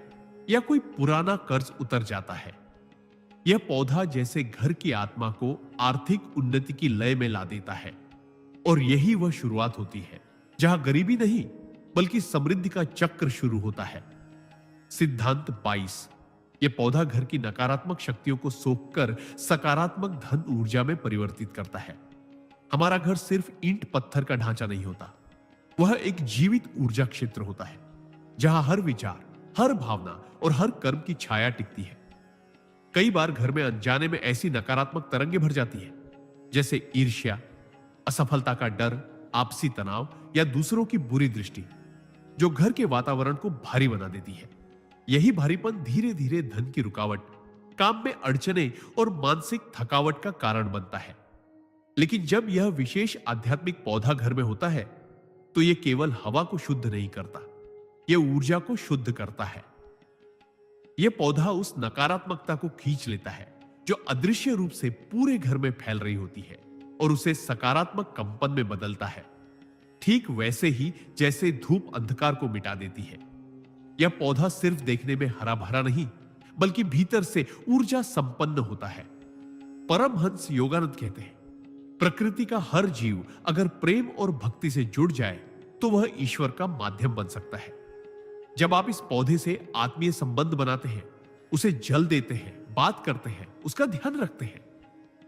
या कोई पुराना कर्ज उतर जाता है। यह पौधा जैसे घर की आत्मा को आर्थिक उन्नति की लय में ला देता है, और यही वह शुरुआत होती है जहां गरीबी नहीं, बल्कि समृद्धि का चक्र शुरू होता है। सिद्धांत 22। यह पौधा घर की नकारात्मक शक्तियों को सोखकर सकारात्मक धन ऊर्जा में परिवर्तित करता है। हमारा घर सिर्फ ईंट पत्थर का ढांचा नहीं होता, वह एक जीवित ऊर्जा क्षेत्र होता है जहां हर विचार, हर भावना और हर कर्म की छाया टिकती है। कई बार घर में अनजाने में ऐसी नकारात्मक तरंगे भर जाती है, जैसे ईर्ष्या, असफलता का डर, आपसी तनाव या दूसरों की बुरी दृष्टि, जो घर के वातावरण को भारी बना देती है। यही भारीपन धीरे धीरे धन की रुकावट, काम में अड़चने और मानसिक थकावट का कारण बनता है। लेकिन जब यह विशेष आध्यात्मिक पौधा घर में होता है, तो यह केवल हवा को शुद्ध नहीं करता, यह ऊर्जा को शुद्ध करता है। यह पौधा उस नकारात्मकता को खींच लेता है जो अदृश्य रूप से पूरे घर में फैल रही होती है और उसे सकारात्मक कंपन में बदलता है, ठीक वैसे ही जैसे धूप अंधकार को मिटा देती है। यह पौधा सिर्फ देखने में हरा भरा नहीं, बल्कि भीतर से ऊर्जा संपन्न होता है। परमहंस योगानंद कहते हैं, प्रकृति का हर जीव अगर प्रेम और भक्ति से जुड़ जाए तो वह ईश्वर का माध्यम बन सकता है। जब आप इस पौधे से आत्मीय संबंध बनाते हैं, उसे जल देते हैं, बात करते हैं, उसका ध्यान रखते हैं,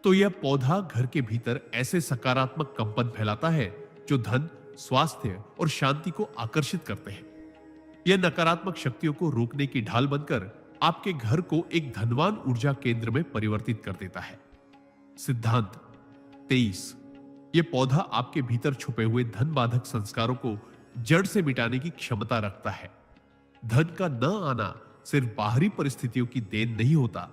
तो यह पौधा घर के भीतर ऐसे सकारात्मक कंपन फैलाता है जो धन, स्वास्थ्य और शांति को आकर्षित करते हैं। यह नकारात्मक शक्तियों को रोकने की ढाल बनकर आपके घर को एक धनवान ऊर्जा केंद्र में परिवर्तित कर देता है। सिद्धांत 23। यह पौधा आपके भीतर छुपे हुए धन बाधक संस्कारों को जड़ से मिटाने की क्षमता रखता है। धन का न आना सिर्फ बाहरी परिस्थितियों की देन नहीं होता,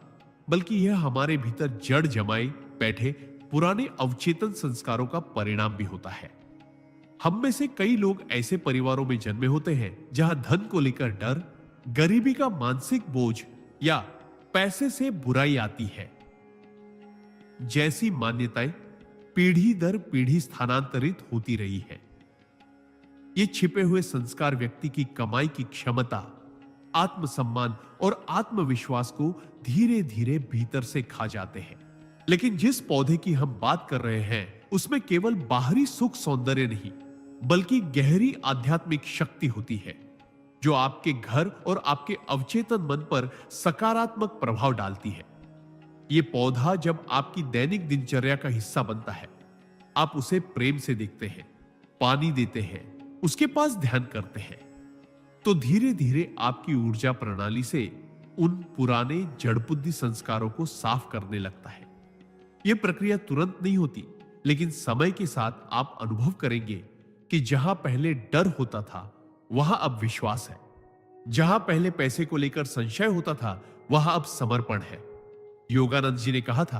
बल्कि यह हमारे भीतर जड़ जमाए बैठे पुराने अवचेतन संस्कारों का परिणाम भी होता है। हम में से कई लोग ऐसे परिवारों में जन्मे होते हैं जहां धन को लेकर डर, गरीबी का मानसिक बोझ या पैसे से बुराई आती है जैसी मान्यताएं पीढ़ी दर पीढ़ी स्थानांतरित होती रही है। ये छिपे हुए संस्कार व्यक्ति की कमाई की क्षमता, आत्मसम्मान और आत्मविश्वास को धीरे धीरे भीतर से खा जाते हैं। लेकिन जिस पौधे की हम बात कर रहे हैं, उसमें केवल बाहरी सुख सौंदर्य नहीं, बल्कि गहरी आध्यात्मिक शक्ति होती है जो आपके घर और आपके अवचेतन मन पर सकारात्मक प्रभाव डालती है। यह पौधा जब आपकी दैनिक दिनचर्या का हिस्सा बनता है, आप उसे प्रेम से देखते हैं, पानी देते हैं, उसके पास ध्यान करते हैं, तो धीरे धीरे आपकी ऊर्जा प्रणाली से उन पुराने जड़बुद्धि संस्कारों को साफ करने लगता है। यह प्रक्रिया तुरंत नहीं होती, लेकिन समय के साथ आप अनुभव करेंगे कि जहां पहले डर होता था, वहां अब विश्वास है। जहां पहले पैसे को लेकर संशय होता था, वहां अब समर्पण है। योगानंद जी ने कहा था,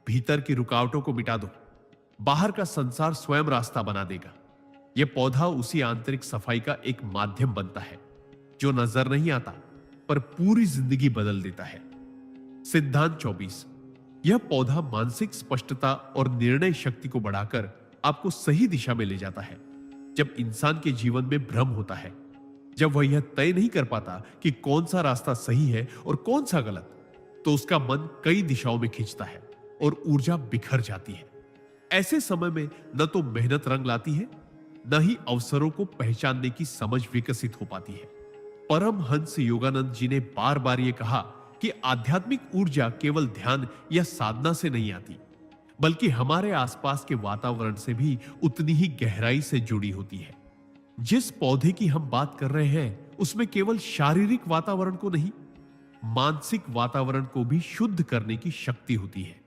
भीतर की रुकावटों को मिटा दो, बाहर का संसार स्वयं रास्ता बना देगा। यह पौधा उसी आंतरिक सफाई का एक माध्यम बनता है जो नजर नहीं आता, पर पूरी जिंदगी बदल देता है। सिद्धांत 24। यह पौधा मानसिक स्पष्टता और निर्णय शक्ति को बढ़ाकर आपको सही दिशा में ले जाता है। जब इंसान के जीवन में भ्रम होता है, जब वह यह तय नहीं कर पाता कि कौन सा रास्ता सही है और कौन सा गलत, तो उसका मन कई दिशाओं में खींचता है और ऊर्जा बिखर जाती है। ऐसे समय में न तो मेहनत रंग लाती है, न ही अवसरों को पहचानने की समझ विकसित हो पाती है। परमहंस योगानंद जी ने बार बार यह कहा कि आध्यात्मिक ऊर्जा केवल ध्यान या साधना से नहीं आती, बल्कि हमारे आसपास के वातावरण से भी उतनी ही गहराई से जुड़ी होती है। जिस पौधे की हम बात कर रहे हैं, उसमें केवल शारीरिक वातावरण को नहीं, मानसिक वातावरण को भी शुद्ध करने की शक्ति होती है।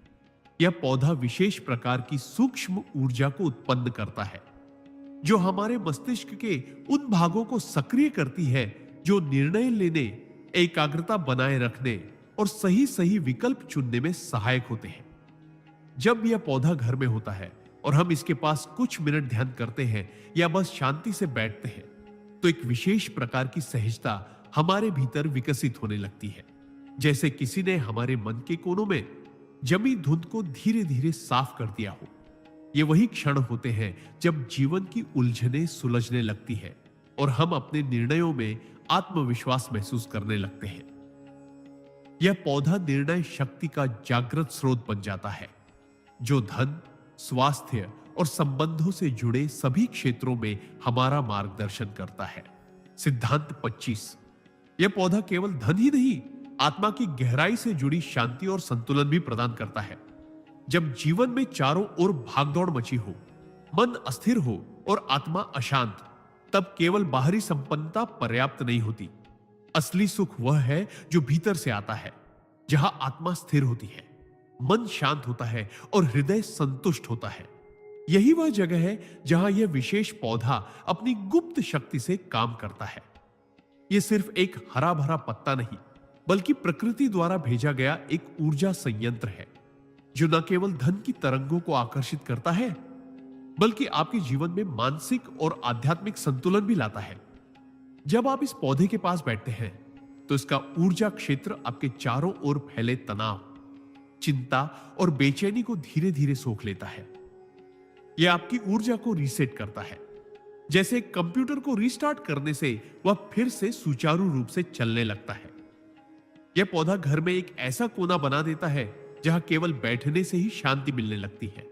यह पौधा विशेष प्रकार की सूक्ष्म ऊर्जा को उत्पन्न करता है जो हमारे मस्तिष्क के उन भागों को सक्रिय करती है जो निर्णय लेने, एकाग्रता बनाए रखने और सही सही विकल्प चुनने में सहायक होते हैं। जब यह पौधा घर में होता है और हम इसके पास कुछ मिनट ध्यान करते हैं या बस शांति से बैठते हैं, तो एक विशेष प्रकार की सहजता हमारे भीतर विकसित होने लगती है, जैसे किसी ने हमारे मन के कोनों में जमी धुंध को धीरे धीरे साफ कर दिया हो। ये वही क्षण होते हैं जब जीवन की उलझनें सुलझने लगती है और हम अपने निर्णयों में आत्मविश्वास महसूस करने लगते हैं। यह पौधा निर्णय शक्ति का जागृत स्रोत बन जाता है जो धन, स्वास्थ्य और संबंधों से जुड़े सभी क्षेत्रों में हमारा मार्गदर्शन करता है। सिद्धांत 25। यह पौधा केवल धन ही नहीं, आत्मा की गहराई से जुड़ी शांति और संतुलन भी प्रदान करता है। जब जीवन में चारों ओर भागदौड़ मची हो, मन अस्थिर हो और आत्मा अशांत, तब केवल बाहरी संपन्नता पर्याप्त नहीं होती। असली सुख वह है जो भीतर से आता है, जहां आत्मा स्थिर होती है, मन शांत होता है और हृदय संतुष्ट होता है। यही वह जगह है जहां यह विशेष पौधा अपनी गुप्त शक्ति से काम करता है। यह सिर्फ एक हरा भरा पत्ता नहीं, बल्कि प्रकृति द्वारा भेजा गया एक ऊर्जा संयंत्र है, जो न केवल धन की तरंगों को आकर्षित करता है, बल्कि आपके जीवन में मानसिक और आध्यात्मिक संतुलन भी लाता है। जब आप इस पौधे के पास बैठते हैं, तो इसका ऊर्जा क्षेत्र आपके चारों ओर फैले तनाव, चिंता और बेचैनी को धीरे धीरे सोख लेता है। यह आपकी ऊर्जा को रीसेट करता है, जैसे एक कंप्यूटर को रीस्टार्ट करने से वह फिर से सुचारू रूप से चलने लगता है। यह पौधा घर में एक ऐसा कोना बना देता है जहां केवल बैठने से ही शांति मिलने लगती है,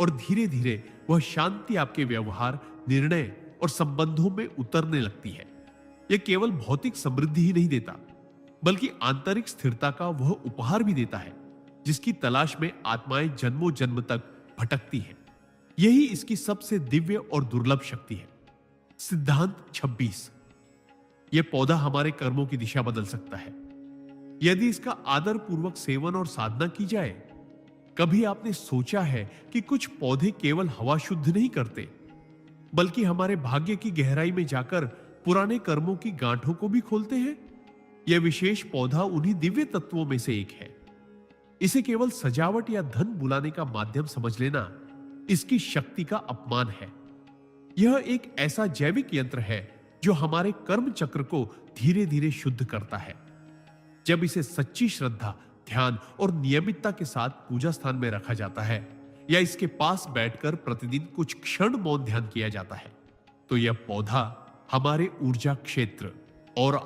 और धीरे धीरे वह शांति आपके व्यवहार, निर्णय और संबंधों में उतरने लगती है। यह केवल भौतिक समृद्धि ही नहीं देता, बल्कि आंतरिक स्थिरता का वह उपहार भी देता है जिसकी तलाश में आत्माएं जन्मों जन्म तक भटकती हैं। यही इसकी सबसे दिव्य और दुर्लभ शक्ति है। सिद्धांत 26। यह पौधा हमारे कर्मों की दिशा बदल सकता है यदि इसका आदर पूर्वक सेवन और साधना की जाए। कभी आपने सोचा है कि कुछ पौधे केवल हवा शुद्ध नहीं करते, बल्कि हमारे भाग्य की गहराई में जाकर पुराने कर्मों की गांठों को भी खोलते हैं? यह विशेष पौधा उन्हीं दिव्य तत्वों में से एक है। इसे केवल सजावट या धन बुलाने का माध्यम समझ लेना इसकी शक्ति का अपमान है। यह एक ऐसा जैविक यंत्र है जो हमारे कर्म चक्र को धीरे धीरे शुद्ध करता है। जब इसे सच्ची श्रद्धा, ध्यान और नियमितता के साथ पूजा स्थान में रखा जाता है, या इसके पास बैठकर प्रतिदिन कुछ क्षण मौन ध्यान किया जाता है, तो यह पौधा हमारे ऊर्जा क्षेत्र और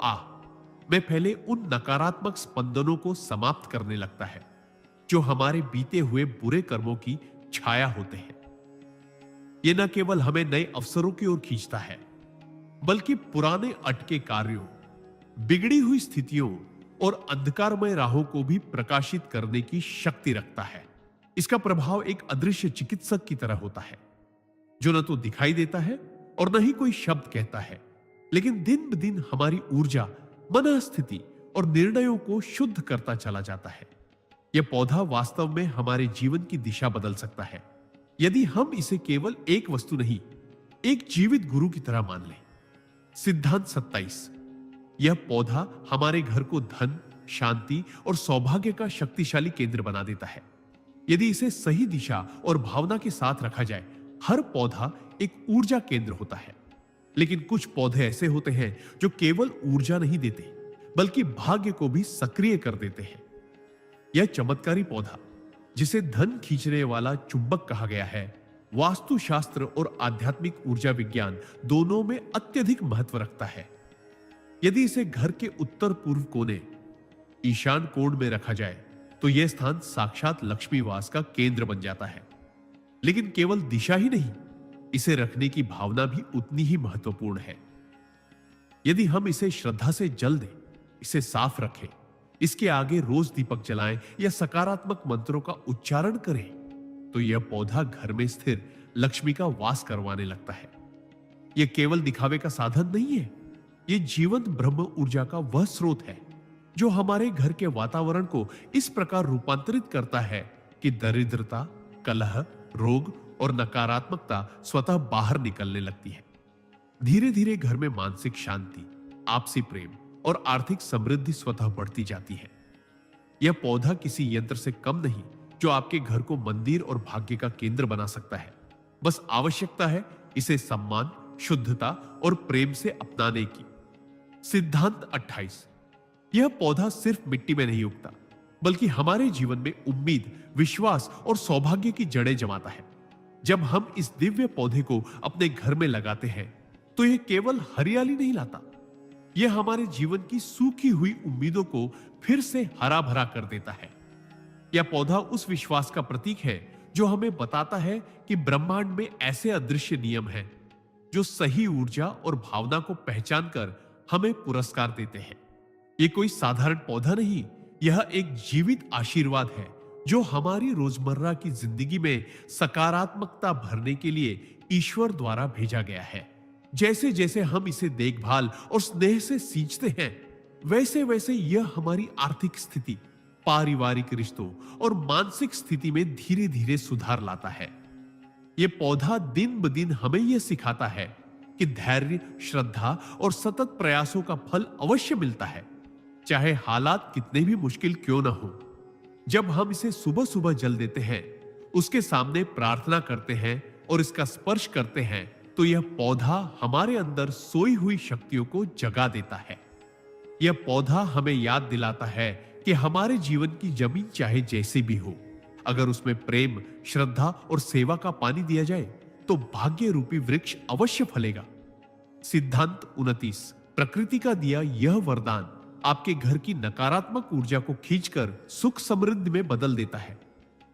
में फैले उन नकारात्मक स्पंदनों को समाप्त करने लगता है जो हमारे बीते हुए बुरे कर्मों की छाया होते हैं। यह न केवल हमें नए अवसरों की ओर खींचता है, बल्कि पुराने अटके कार्यों, बिगड़ी हुई स्थितियों और अंधकारमय राहों को भी प्रकाशित करने की शक्ति रखता है। इसका प्रभाव एक अदृश्य चिकित्सक की तरह होता है, जो न तो दिखाई देता है और न ही कोई शब्द कहता है, लेकिन दिन ब दिन हमारी ऊर्जा, मनःस्थिति और निर्णयों को शुद्ध करता चला जाता है। यह पौधा वास्तव में हमारे जीवन की दिशा बदल सकता है यदि हम इसे केवल एक वस्तु नहीं, एक जीवित गुरु की तरह मान लें। सिद्धांत 27। यह पौधा हमारे घर को धन, शांति और सौभाग्य का शक्तिशाली केंद्र बना देता है। यदि इसे सही दिशा और भावना के साथ रखा जाए, हर पौधा एक ऊर्जा केंद्र होता है। लेकिन कुछ पौधे ऐसे होते हैं जो केवल ऊर्जा नहीं देते, बल्कि भाग्य को भी सक्रिय कर देते हैं। यह चमत्कारी पौधा, जिसे धन खींचने वाला चुंबक कहा गया है, वास्तुशास्त्र और आध्यात्मिक ऊर्जा विज्ञान दोनों में अत्यधिक महत्व रखता है। यदि इसे घर के उत्तर पूर्व कोने, ईशान कोण में रखा जाए, तो यह स्थान साक्षात लक्ष्मी वास का केंद्र बन जाता है। लेकिन केवल दिशा ही नहीं, इसे रखने की भावना भी उतनी ही महत्वपूर्ण है। यदि हम इसे श्रद्धा से जल दें, इसे साफ रखें, इसके आगे रोज दीपक जलाएं या सकारात्मक मंत्रों का उच्चारण करें, तो यह पौधा घर में स्थिर लक्ष्मी का वास करवाने लगता है। यह केवल दिखावे का साधन नहीं है, यह जीवंत ब्रह्म ऊर्जा का वह स्रोत है जो हमारे घर के वातावरण को इस प्रकार रूपांतरित करता है कि दरिद्रता, कलह, रोग और नकारात्मकता स्वतः बाहर निकलने लगती है। धीरे धीरे घर में मानसिक शांति, आपसी प्रेम और आर्थिक समृद्धि स्वतः बढ़ती जाती है। यह पौधा किसी यंत्र से कम नहीं जो आपके घर को मंदिर और भाग्य का केंद्र बना सकता है। बस आवश्यकता है इसे सम्मान, शुद्धता और प्रेम से अपनाने की। सिद्धांत 28। यह पौधा सिर्फ मिट्टी में नहीं उगता, बल्कि हमारे जीवन में उम्मीद, विश्वास और सौभाग्य की जड़ें जमाता है। जब हम इस दिव्य पौधे को अपने घर में लगाते हैं, तो यह केवल हरियाली नहीं लाता, यह हमारे जीवन की सूखी हुई उम्मीदों को फिर से हरा भरा कर देता है। यह पौधा उस विश्वास का प्रतीक है जो हमें बताता है कि ब्रह्मांड में ऐसे अदृश्य नियम हैं जो सही ऊर्जा और भावना को पहचान कर हमें पुरस्कार देते हैं। ये कोई साधारण पौधा नहीं, यह एक जीवित आशीर्वाद है जो हमारी रोजमर्रा की जिंदगी में सकारात्मकता भरने के लिए ईश्वर द्वारा भेजा गया है। जैसे जैसे हम इसे देखभाल और स्नेह से सींचते हैं, वैसे वैसे यह हमारी आर्थिक स्थिति, पारिवारिक रिश्तों और मानसिक स्थिति में धीरे धीरे सुधार लाता है। यह पौधा दिन ब दिन हमें यह सिखाता है कि धैर्य, श्रद्धा और सतत प्रयासों का फल अवश्य मिलता है, चाहे हालात कितने भी मुश्किल क्यों ना हो। जब हम इसे सुबह सुबह जल देते हैं, उसके सामने प्रार्थना करते हैं और इसका स्पर्श करते हैं, तो यह पौधा हमारे अंदर सोई हुई शक्तियों को जगा देता है। यह पौधा हमें याद दिलाता है कि हमारे जीवन की जमीन चाहे जैसी भी हो, अगर उसमें प्रेम, श्रद्धा और सेवा का पानी दिया जाए तो भाग्य रूपी वृक्ष अवश्य फलेगा। सिद्धांत 29। प्रकृति का दिया यह वरदान आपके घर की नकारात्मक ऊर्जा को खींचकर सुख समृद्धि में बदल देता है।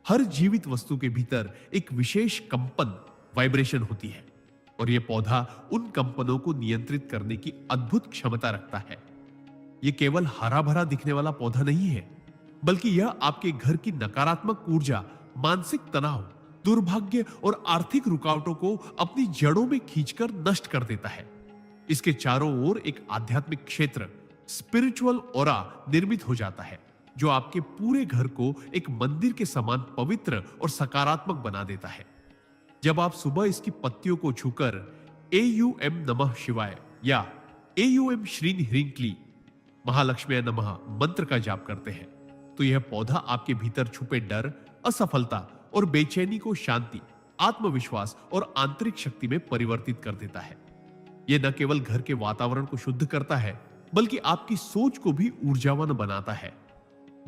हर जीवित वस्तु के भीतर एक विशेष कंपन, वाइब्रेशन होती है और यह पौधा उन कंपनों को नियंत्रित करने की अद्भुत क्षमता रखता है। यह केवल हरा भरा दिखने वाला पौधा नहीं है, बल्कि यह आपके घर की नकारात्मक ऊर्जा, मानसिक तनाव, दुर्भाग्य और आर्थिक रुकावटों को अपनी जड़ों में खींचकर नष्ट कर देता है। इसके चारों ओर एक आध्यात्मिक क्षेत्र, स्पिरिचुअल ऑरा निर्मित हो जाता है, जो आपके पूरे घर को एक मंदिर के समान पवित्र और सकारात्मक बना देता है। जब आप सुबह इसकी पत्तियों को छूकर AUM नमः शिवाय या AUM श्रीं ह्रीं क्ली महालक्ष्मी नमः मंत्र का जाप करते हैं, तो यह पौधा आपके भीतर छुपे डर, असफलता और बेचैनी को शांति, आत्मविश्वास और आंतरिक शक्ति में परिवर्तित कर देता है। यह न केवल घर के वातावरण को शुद्ध करता है, बल्कि आपकी सोच को भी ऊर्जावान बनाता है,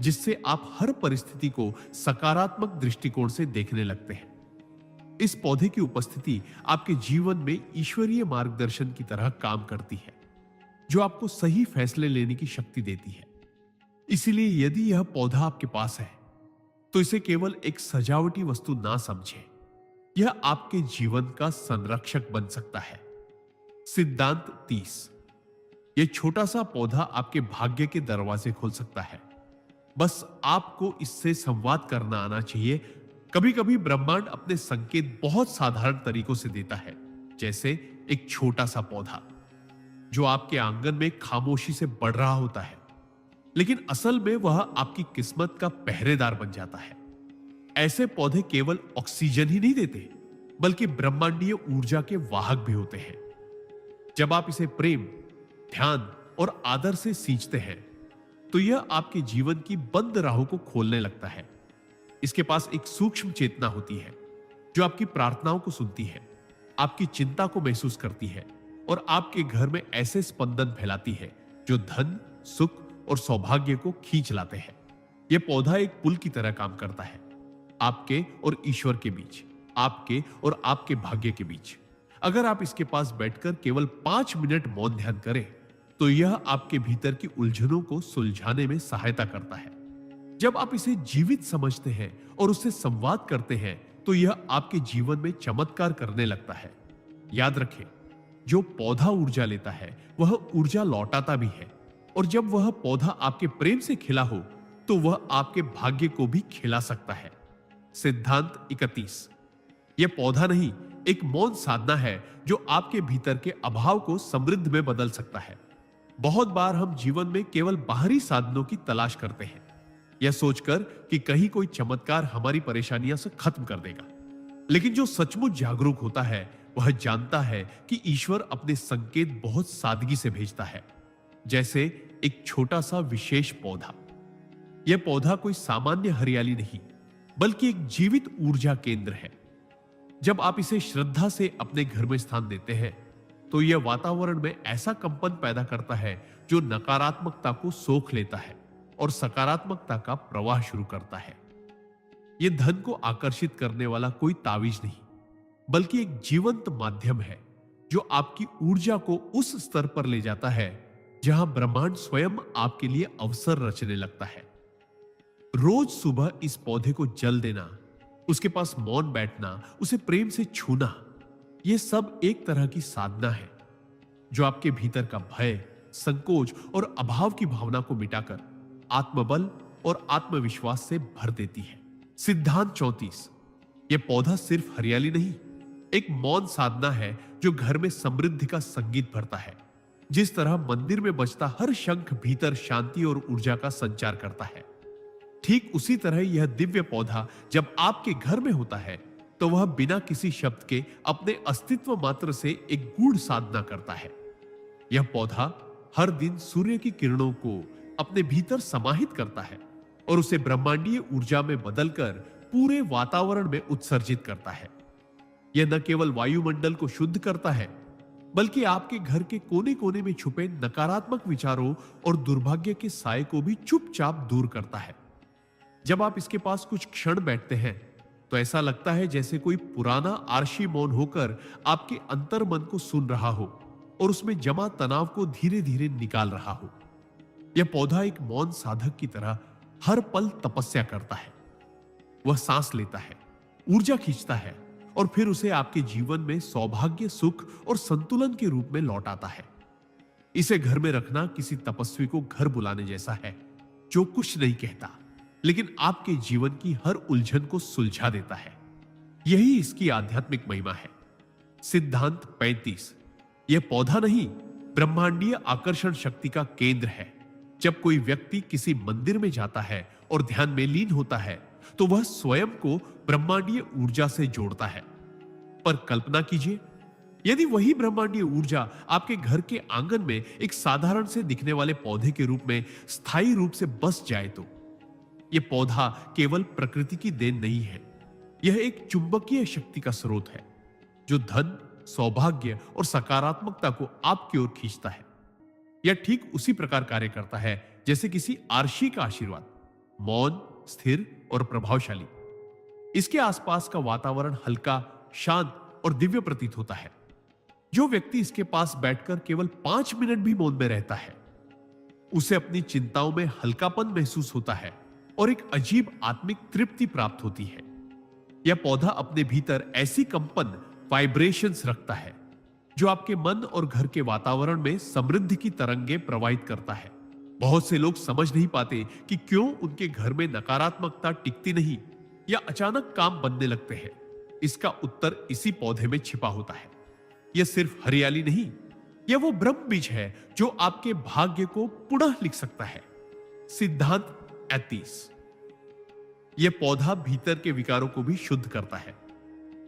जिससे आप हर परिस्थिति को सकारात्मक दृष्टिकोण से देखने लगते हैं। इस पौधे की उपस्थिति आपके जीवन में ईश्वरीय मार्गदर्शन की तरह काम करती है, जो आपको सही फैसले लेने की शक्ति देती है। इसीलिए यदि यह पौधा आपके पास है, तो इसे केवल एक सजावटी वस्तु ना समझें, यह आपके जीवन का संरक्षक बन सकता है। सिद्धांत 30। यह छोटा सा पौधा आपके भाग्य के दरवाजे खोल सकता है, बस आपको इससे संवाद करना आना चाहिए। कभी कभी ब्रह्मांड अपने संकेत बहुत साधारण तरीकों से देता है, जैसे एक छोटा सा पौधा जो आपके आंगन में खामोशी से बढ़ रहा होता है, लेकिन असल में वह आपकी किस्मत का पहरेदार बन जाता है। ऐसे पौधे केवल ऑक्सीजन ही नहीं देते, बल्कि ब्रह्मांडीय ऊर्जा के वाहक भी होते हैं। जब आप इसे प्रेम, ध्यान और आदर से सींचते हैं, तो यह आपके जीवन की बंद राहों को खोलने लगता है। इसके पास एक सूक्ष्म चेतना होती है जो आपकी प्रार्थनाओं को सुनती है, आपकी चिंता को महसूस करती है और आपके घर में ऐसे स्पंदन फैलाती है जो धन, सुख और सौभाग्य को खींच लाते हैं। यह पौधा एक पुल की तरह काम करता है, आपके और ईश्वर के बीच, आपके और आपके भाग्य के बीच। अगर आप इसके पास बैठकर केवल 5 मिनट मौन ध्यान करें, तो यह आपके भीतर की उलझनों को सुलझाने में सहायता करता है। जब आप इसे जीवित समझते हैं और उससे संवाद करते हैं, तो यह आपके जीवन में चमत्कार करने लगता है। याद रखें, जो पौधा ऊर्जा लेता है वह ऊर्जा लौटाता भी है, और जब वह पौधा आपके प्रेम से खिला हो, तो वह आपके भाग्य को भी खिला सकता है। सिद्धांत 31। यह पौधा नहीं, एक मौन साधना है जो आपके भीतर के अभाव को समृद्ध में बदल सकता है। बहुत बार हम जीवन में केवल बाहरी साधनों की तलाश करते हैं, यह सोचकर कि कहीं कोई चमत्कार हमारी परेशानियां से खत्म कर देगा। लेकिन जो सचमुच जागरूक होता है, वह जानता है कि ईश्वर अपने संकेत बहुत सादगी से भेजता है, जैसे एक छोटा सा विशेष पौधा। यह पौधा कोई सामान्य हरियाली नहीं, बल्कि एक जीवित ऊर्जा केंद्र है। जब आप इसे श्रद्धा से अपने घर में स्थान देते हैं, तो यह वातावरण में ऐसा कंपन पैदा करता है जो नकारात्मकता को सोख लेता है और सकारात्मकता का प्रवाह शुरू करता है। यह धन को आकर्षित करने वाला कोई तावीज नहीं, बल्कि एक जीवंत माध्यम है जो आपकी ऊर्जा को उस स्तर पर ले जाता है जहां ब्रह्मांड स्वयं आपके लिए अवसर रचने लगता है। रोज सुबह इस पौधे को जल देना, उसके पास मौन बैठना, उसे प्रेम से छूना, यह सब एक तरह की साधना है जो आपके भीतर का भय, संकोच और अभाव की भावना को मिटाकर आत्मबल और आत्मविश्वास से भर देती है। सिद्धांत 34। यह पौधा सिर्फ हरियाली नहीं, एक मौन साधना है जो घर में समृद्धि का संगीत भरता है। जिस तरह मंदिर में बजता हर शंख भीतर शांति और ऊर्जा का संचार करता है, ठीक उसी तरह यह दिव्य पौधा जब आपके घर में होता है तो वह बिना किसी शब्द के अपने अस्तित्व मात्र से एक गूढ़ साधना करता है। यह पौधा हर दिन सूर्य की किरणों को अपने भीतर समाहित करता है और उसे ब्रह्मांडीय ऊर्जा में बदलकर पूरे वातावरण में उत्सर्जित करता है। यह न केवल वायुमंडल को शुद्ध करता है, बल्कि आपके घर के कोने कोने में छुपे नकारात्मक विचारों और दुर्भाग्य के साए को भी चुपचाप दूर करता है। जब आप इसके पास कुछ क्षण बैठते हैं तो ऐसा लगता है जैसे कोई पुराना आरशी मौन होकर आपके अंतर मन को सुन रहा हो और उसमें जमा तनाव को धीरे धीरे निकाल रहा हो। यह पौधा एक मौन साधक की तरह हर पल तपस्या करता है। वह सांस लेता है, ऊर्जा खींचता है और फिर उसे आपके जीवन में सौभाग्य, सुख और संतुलन के रूप में लौटाता है। इसे घर में रखना किसी तपस्वी को घर बुलाने जैसा है, जो कुछ नहीं कहता लेकिन आपके जीवन की हर उलझन को सुलझा देता है। यही इसकी आध्यात्मिक महिमा है। सिद्धांत 35। यह पौधा नहीं, ब्रह्मांडीय आकर्षण शक्ति का केंद्र है। जब कोई व्यक्ति किसी मंदिर में जाता है और ध्यान में लीन होता है तो वह स्वयं को ब्रह्मांडीय ऊर्जा से जोड़ता है। पर कल्पना कीजिए, यदि वही ब्रह्मांडीय ऊर्जा आपके घर के आंगन में एक साधारण से दिखने वाले पौधे के रूप में स्थायी रूप से बस जाए तो यह पौधा केवल प्रकृति की देन नहीं है, यह एक चुंबकीय शक्ति का स्रोत है जो धन, सौभाग्य और सकारात्मकता को आपकी ओर खींचता है। यह ठीक उसी प्रकार कार्य करता है जैसे किसी आरशी का आशीर्वाद, मौन, स्थिर और प्रभावशाली। इसके आसपास का वातावरण हल्का, शांत और दिव्य प्रतीत होता है। जो व्यक्ति इसके पास बैठकर केवल 5 मिनट भी मौन में रहता है, उसे अपनी चिंताओं में हल्कापन महसूस होता है और एक अजीब आत्मिक तृप्ति प्राप्त होती है। यह पौधा अपने भीतर ऐसी कंपन, वाइब्रेशंस रखता है जो आपके मन और घर के वातावरण में समृद्धि की तरंगे प्रवाहित करता है। बहुत से लोग समझ नहीं पाते कि क्यों उनके घर में नकारात्मकता टिकती नहीं या अचानक काम बनने लगते हैं। इसका उत्तर इसी पौधे में छिपा होता है। यह सिर्फ हरियाली नहीं, यह वो ब्रह्म बीज है जो आपके भाग्य को पुनः लिख सकता है। सिद्धांत 38। यह पौधा भीतर के विकारों को भी शुद्ध करता है,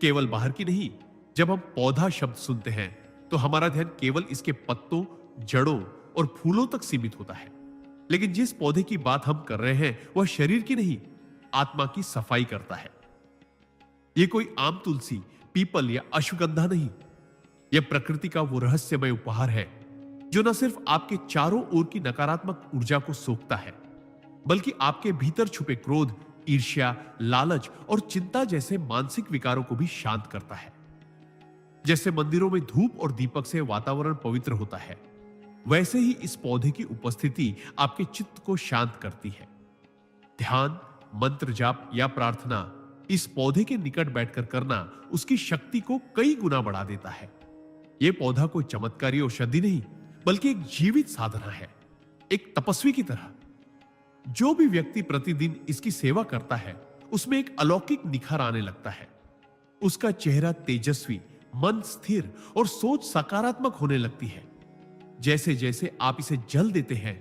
केवल बाहर की नहीं। जब हम पौधा शब्द सुनते हैं तो हमारा ध्यान केवल इसके पत्तों, जड़ों और फूलों तक सीमित होता है, लेकिन जिस पौधे की बात हम कर रहे हैं वह शरीर की नहीं, आत्मा की सफाई करता है। यह कोई आम तुलसी, पीपल या अश्वगंधा नहीं, यह प्रकृति का वो रहस्यमय उपहार है जो न सिर्फ आपके चारों ओर की नकारात्मक ऊर्जा को सोखता है, बल्कि आपके भीतर छुपे क्रोध, ईर्ष्या, लालच और चिंता जैसे मानसिक विकारों को भी शांत करता है। जैसे मंदिरों में धूप और दीपक से वातावरण पवित्र होता है, वैसे ही इस पौधे की उपस्थिति आपके चित्त को शांत करती है। ध्यान, मंत्र जाप या प्रार्थना इस पौधे के निकट बैठकर करना उसकी शक्ति को कई गुना बढ़ा देता है। यह पौधा कोई चमत्कारी औषधि नहीं, बल्कि एक जीवित साधना है, एक तपस्वी की तरह। जो भी व्यक्ति प्रतिदिन इसकी सेवा करता है उसमें एक अलौकिक निखार आने लगता है। उसका चेहरा तेजस्वी, मन स्थिर और सोच सकारात्मक होने लगती है। जैसे जैसे आप इसे जल देते हैं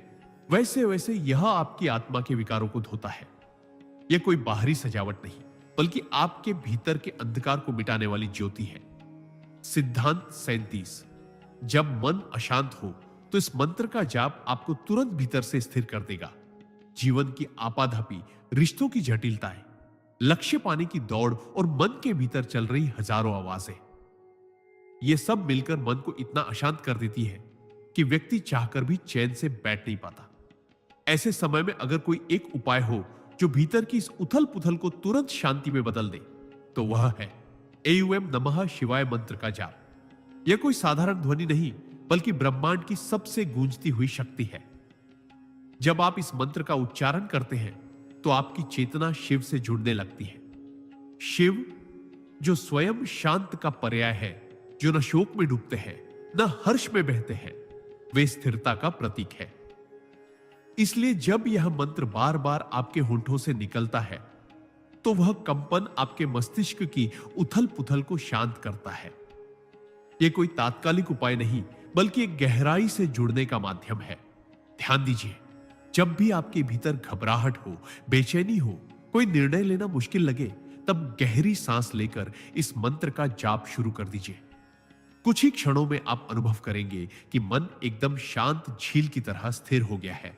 वैसे वैसे यह आपकी आत्मा के विकारों को धोता है। यह कोई बाहरी सजावट नहीं, बल्कि आपके भीतर के अंधकार को मिटाने वाली ज्योति है। सिद्धांत 37। जब मन अशांत हो तो इस मंत्र का जाप आपको तुरंत भीतर से स्थिर कर देगा। जीवन की आपाधापी, रिश्तों की जटिलताएं, लक्ष्य पाने की दौड़ और मन के भीतर चल रही हजारों आवाजें, ये सब मिलकर मन को इतना अशांत कर देती है कि व्यक्ति चाहकर भी चैन से बैठ नहीं पाता। ऐसे समय में अगर कोई एक उपाय हो जो भीतर की इस उथल पुथल को तुरंत शांति में बदल दे तो वह है एयूएम नमः शिवाय मंत्र का जाप। यह कोई साधारण ध्वनि नहीं, बल्कि ब्रह्मांड की सबसे गूंजती हुई शक्ति है। जब आप इस मंत्र का उच्चारण करते हैं तो आपकी चेतना शिव से जुड़ने लगती है। शिव जो स्वयं शांत का पर्याय है, जो न शोक में डूबते हैं न हर्ष में बहते हैं, वे स्थिरता का प्रतीक है। इसलिए जब यह मंत्र बार बार आपके होंठों से निकलता है तो वह कंपन आपके मस्तिष्क की उथल पुथल को शांत करता है। यह कोई तात्कालिक उपाय नहीं, बल्कि एक गहराई से जुड़ने का माध्यम है। ध्यान दीजिए, जब भी आपके भीतर घबराहट हो, बेचैनी हो, कोई निर्णय लेना मुश्किल लगे, तब गहरी सांस लेकर इस मंत्र का जाप शुरू कर दीजिए। कुछ ही क्षणों में आप अनुभव करेंगे कि मन एकदम शांत झील की तरह स्थिर हो गया है।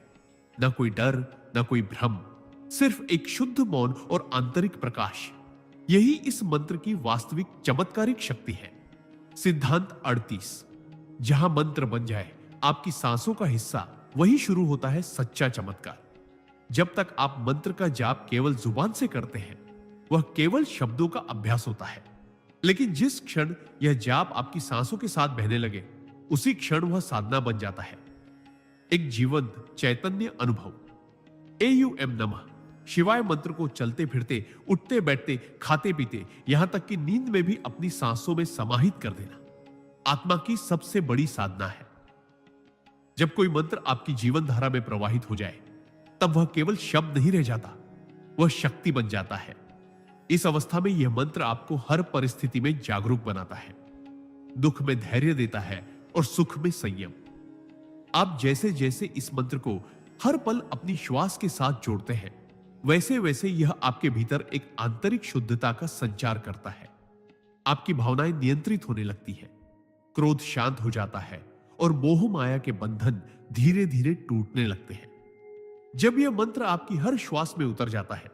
न कोई डर, न कोई भ्रम, सिर्फ एक शुद्ध मौन और आंतरिक प्रकाश। यही इस मंत्र की वास्तविक चमत्कारिक शक्ति है। सिद्धांत 38। जहां मंत्र बन जाए आपकी सांसों का हिस्सा, वही शुरू होता है सच्चा चमत्कार। जब तक आप मंत्र का जाप केवल जुबान से करते हैं, वह केवल शब्दों का अभ्यास होता है। लेकिन जिस क्षण यह जाप आपकी सांसों के साथ बहने लगे, उसी क्षण वह साधना बन जाता है, एक जीवंत चैतन्य अनुभव। एयूएम नमः शिवाय मंत्र को चलते फिरते, उठते बैठते, खाते पीते, यहां तक कि नींद में भी अपनी सांसों में समाहित कर देना आत्मा की सबसे बड़ी साधना है। जब कोई मंत्र आपकी जीवन धारा में प्रवाहित हो जाए, तब वह केवल शब्द नहीं रह जाता, वह शक्ति बन जाता है। इस अवस्था में यह मंत्र आपको हर परिस्थिति में जागरूक बनाता है, दुख में धैर्य देता है और सुख में संयम। आप जैसे जैसे इस मंत्र को हर पल अपनी श्वास के साथ जोड़ते हैं, वैसे वैसे यह आपके भीतर एक आंतरिक शुद्धता का संचार करता है। आपकी भावनाएं नियंत्रित होने लगती हैं, क्रोध शांत हो जाता है और मोह माया के बंधन धीरे धीरे टूटने लगते हैं। जब यह मंत्र आपकी हर श्वास में उतर जाता है,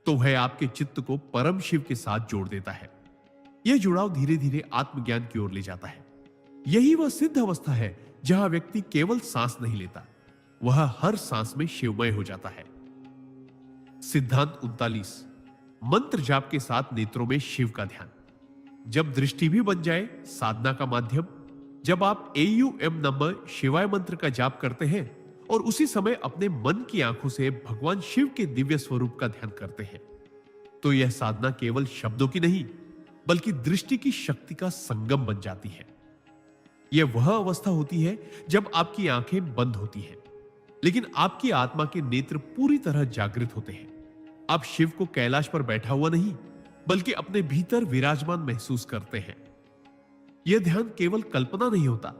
तो वह आपके चित्त को परम शिव के साथ जोड़ देता है। यह जुड़ाव धीरे धीरे आत्मज्ञान की ओर ले जाता है। यही वह सिद्ध अवस्था है जहां व्यक्ति केवल सांस नहीं लेता, वह हर सांस में शिवमय हो जाता है। सिद्धांत 39। मंत्र जाप के साथ नेत्रों में शिव का ध्यान। जब दृष्टि भी बन जाए साधना का माध्यम। जब आप एयूएम नमः शिवाय मंत्र का जाप करते हैं और उसी समय अपने मन की आंखों से भगवान शिव के दिव्य स्वरूप का ध्यान करते हैं, तो यह साधना केवल शब्दों की नहीं, बल्कि दृष्टि की शक्ति का संगम बन जाती है। यह वह अवस्था होती है जब आपकी आंखें बंद होती हैं, लेकिन आपकी आत्मा के नेत्र पूरी तरह जागृत होते हैं। आप शिव को कैलाश पर बैठा हुआ नहीं, बल्कि अपने भीतर विराजमान महसूस करते हैं। यह ध्यान केवल कल्पना नहीं होता,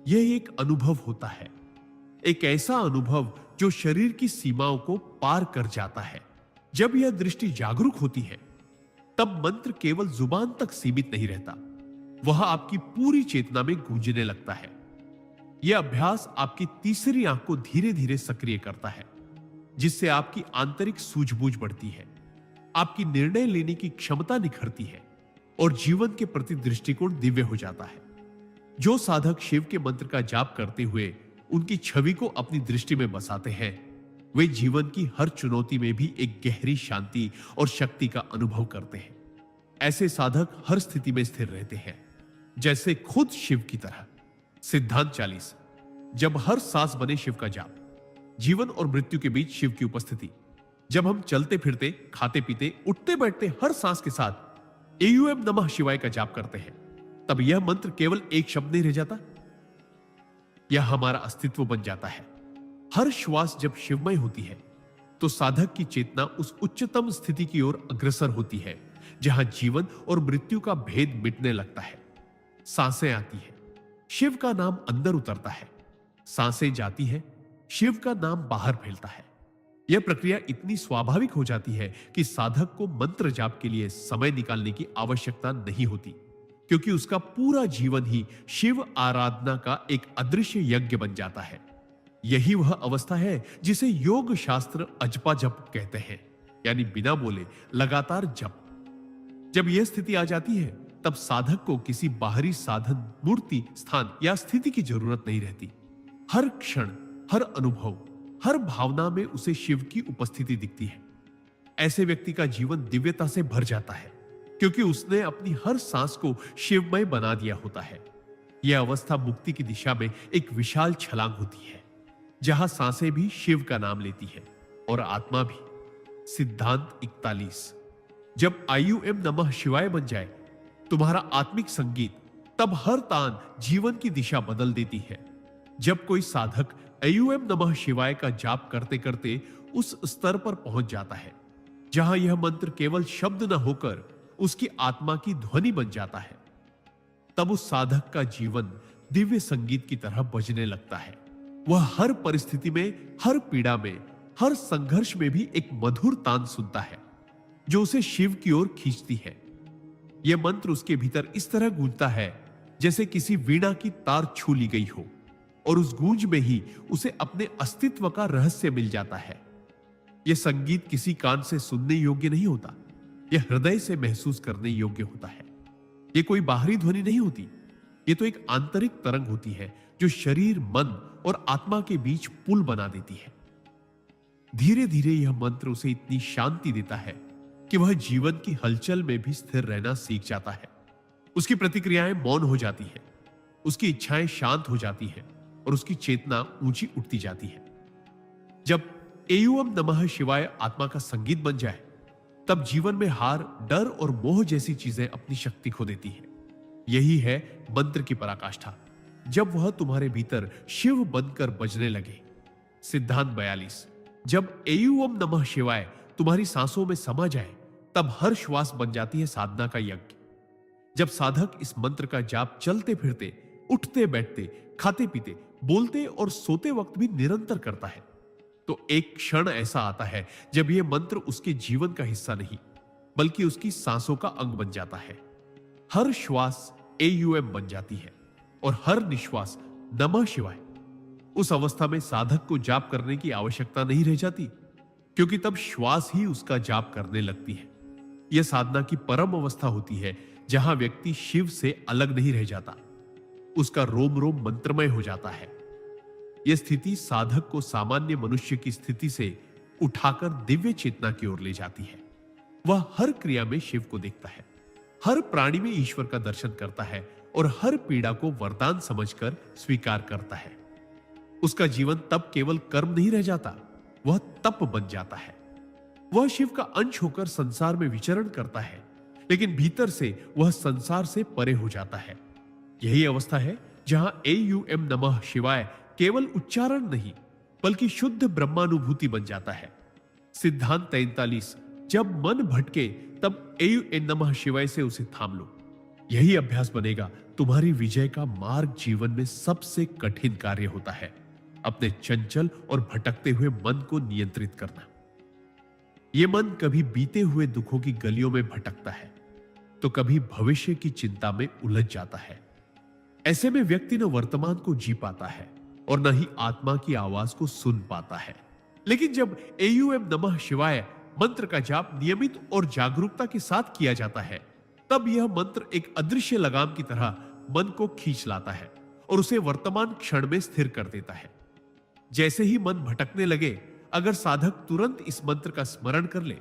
यह एक अनुभव होता है, एक ऐसा अनुभव जो शरीर की सीमाओं को पार कर जाता है। जब यह दृष्टि जागरूक होती है, तब मंत्र केवल जुबान तक सीमित नहीं रहता, वह आपकी पूरी चेतना में गूंजने लगता है। यह अभ्यास आपकी तीसरी आंख को धीरे धीरे सक्रिय करता है, जिससे आपकी आंतरिक सूझबूझ बढ़ती है, आपकी निर्णय लेने की क्षमता निखरती है और जीवन के प्रति दृष्टिकोण दिव्य हो जाता है। जो साधक शिव के मंत्र का जाप करते हुए उनकी छवि को अपनी दृष्टि में बसाते हैं, वे जीवन की हर चुनौती में भी एक गहरी शांति और शक्ति का अनुभव करते हैं। ऐसे साधक हर स्थिति में स्थिर रहते हैं, जैसे खुद शिव की तरह। सिद्धांत 40। जब हर सांस बने शिव का जाप। जीवन और मृत्यु के बीच शिव की उपस्थिति। जब हम चलते फिरते, खाते पीते, उठते बैठते हर सांस के साथ एयूएम नमः शिवाय का जाप करते हैं, तब यह मंत्र केवल एक शब्द नहीं रह जाता, यह हमारा अस्तित्व बन जाता है। हर श्वास जब शिवमय होती है, तो साधक की चेतना उस उच्चतम स्थिति की ओर अग्रसर होती है, जहां जीवन और मृत्यु का भेद मिटने लगता है। सांसें आती है, शिव का नाम अंदर उतरता है, सांसें जाती है, शिव का नाम बाहर फैलता है। यह प्रक्रिया इतनी स्वाभाविक हो जाती है कि साधक को मंत्र जाप के लिए समय निकालने की आवश्यकता नहीं होती, क्योंकि उसका पूरा जीवन ही शिव आराधना का एक अदृश्य यज्ञ बन जाता है। यही वह अवस्था है जिसे योग शास्त्र अजपा जप कहते हैं, यानी बिना बोले लगातार जप। जब यह स्थिति आ जाती है, तब साधक को किसी बाहरी साधन, मूर्ति, स्थान या स्थिति की जरूरत नहीं रहती। हर क्षण, हर अनुभव, हर भावना में उसे शिव की उपस्थिति दिखती है। ऐसे व्यक्ति का जीवन दिव्यता से भर जाता है, क्योंकि उसने अपनी हर सांस को शिवमय बना दिया होता है। यह अवस्था मुक्ति की दिशा में एक विशाल छलांग होती है, जहां सांसें भी शिव का नाम लेती है और आत्मा भी। सिद्धांत 41। जब आईयूएम नमः शिवाय बन जाए तुम्हारा आत्मिक संगीत, तब हर तान जीवन की दिशा बदल देती है। जब कोई साधक एयूएम नमः शिवाय का जाप करते करते उस स्तर पर पहुंच जाता है जहां यह मंत्र केवल शब्द न होकर उसकी आत्मा की ध्वनि बन जाता है, तब उस साधक का जीवन दिव्य संगीत की तरह बजने लगता है। वह हर परिस्थिति में, हर पीड़ा में, हर संघर्ष में भी एक मधुर तान सुनता है जो उसे शिव की ओर खींचती है। यह मंत्र उसके भीतर इस तरह गूंजता है जैसे किसी वीणा की तार छू ली गई हो, और उस गूंज में ही उसे अपने अस्तित्व का रहस्य मिल जाता है। यह संगीत किसी कान से सुनने योग्य नहीं होता, यह हृदय से महसूस करने योग्य होता है। यह कोई बाहरी ध्वनि नहीं होती, यह तो एक आंतरिक तरंग होती है जो शरीर, मन और आत्मा के बीच पुल बना देती है। धीरे धीरे यह मंत्र उसे इतनी शांति देता है कि वह जीवन की हलचल में भी स्थिर रहना सीख जाता है। उसकी प्रतिक्रियाएं मौन हो जाती है, उसकी इच्छाएं शांत हो जाती हैं और उसकी चेतना ऊंची उठती जाती है। जब एयूएम नमः शिवाय आत्मा का संगीत बन जाए, तब जीवन में हार, डर और मोह जैसी चीजें अपनी शक्ति खो देती हैं। यही है मंत्र की पराकाष्ठा, जब वह तुम्हारे भीतर शिव बनकर बजने लगे। सिद्धांत 42। जब एयूएम नमः शिवाय तुम्हारी सांसों में समा जाए, तब हर श्वास बन जाती है साधना का यज्ञ। जब साधक इस मंत्र का जाप चलते फिरते, उठते बैठते, खाते पीते, बोलते और सोते वक्त भी निरंतर करता है, तो एक क्षण ऐसा आता है जब यह मंत्र उसके जीवन का हिस्सा नहीं बल्कि उसकी सांसों का अंग बन जाता है। हर श्वास एयूएम बन जाती है और हर निश्वास नमः शिवाय। उस अवस्था में साधक को जाप करने की आवश्यकता नहीं रह जाती, क्योंकि तब श्वास ही उसका जाप करने लगती है। यह साधना की परम अवस्था होती है जहां व्यक्ति शिव से अलग नहीं रह जाता, उसका रोम रोम मंत्रमय हो जाता है। यह स्थिति साधक को सामान्य मनुष्य की स्थिति से उठाकर दिव्य चेतना की ओर ले जाती है। वह हर क्रिया में शिव को देखता है, हर प्राणी में ईश्वर का दर्शन करता है और हर पीड़ा को वरदान समझकर स्वीकार करता है। उसका जीवन तब केवल कर्म नहीं रह जाता, वह तप बन जाता है। वह शिव का अंश होकर संसार में विचरण करता है, लेकिन भीतर से वह संसार से परे हो जाता है। यही अवस्था है जहां एयूएम नमः शिवाय केवल उच्चारण नहीं बल्कि शुद्ध ब्रह्मानुभूति बन जाता है। सिद्धांत 43। जब मन भटके तब एयूएम नमः शिवाय से उसे थाम लो। यही अभ्यास बनेगा तुम्हारी विजय का मार्ग। जीवन में सबसे कठिन कार्य होता है अपने चंचल और भटकते हुए मन को नियंत्रित करना। यह मन कभी बीते हुए दुखों की गलियों में भटकता है तो कभी भविष्य की चिंता में उलझ जाता है। ऐसे में व्यक्ति न वर्तमान को जी पाता है और न ही आत्मा की आवाज को सुन पाता है। लेकिन जब एयूएम नमः शिवाय मंत्र का जाप नियमित और जागरूकता के साथ किया जाता है, तब यह मंत्र एक अदृश्य लगाम की तरह मन को खींच लाता है और उसे वर्तमान क्षण में स्थिर कर देता है। जैसे ही मन भटकने लगे, अगर साधक तुरंत इस मंत्र का स्मरण कर ले,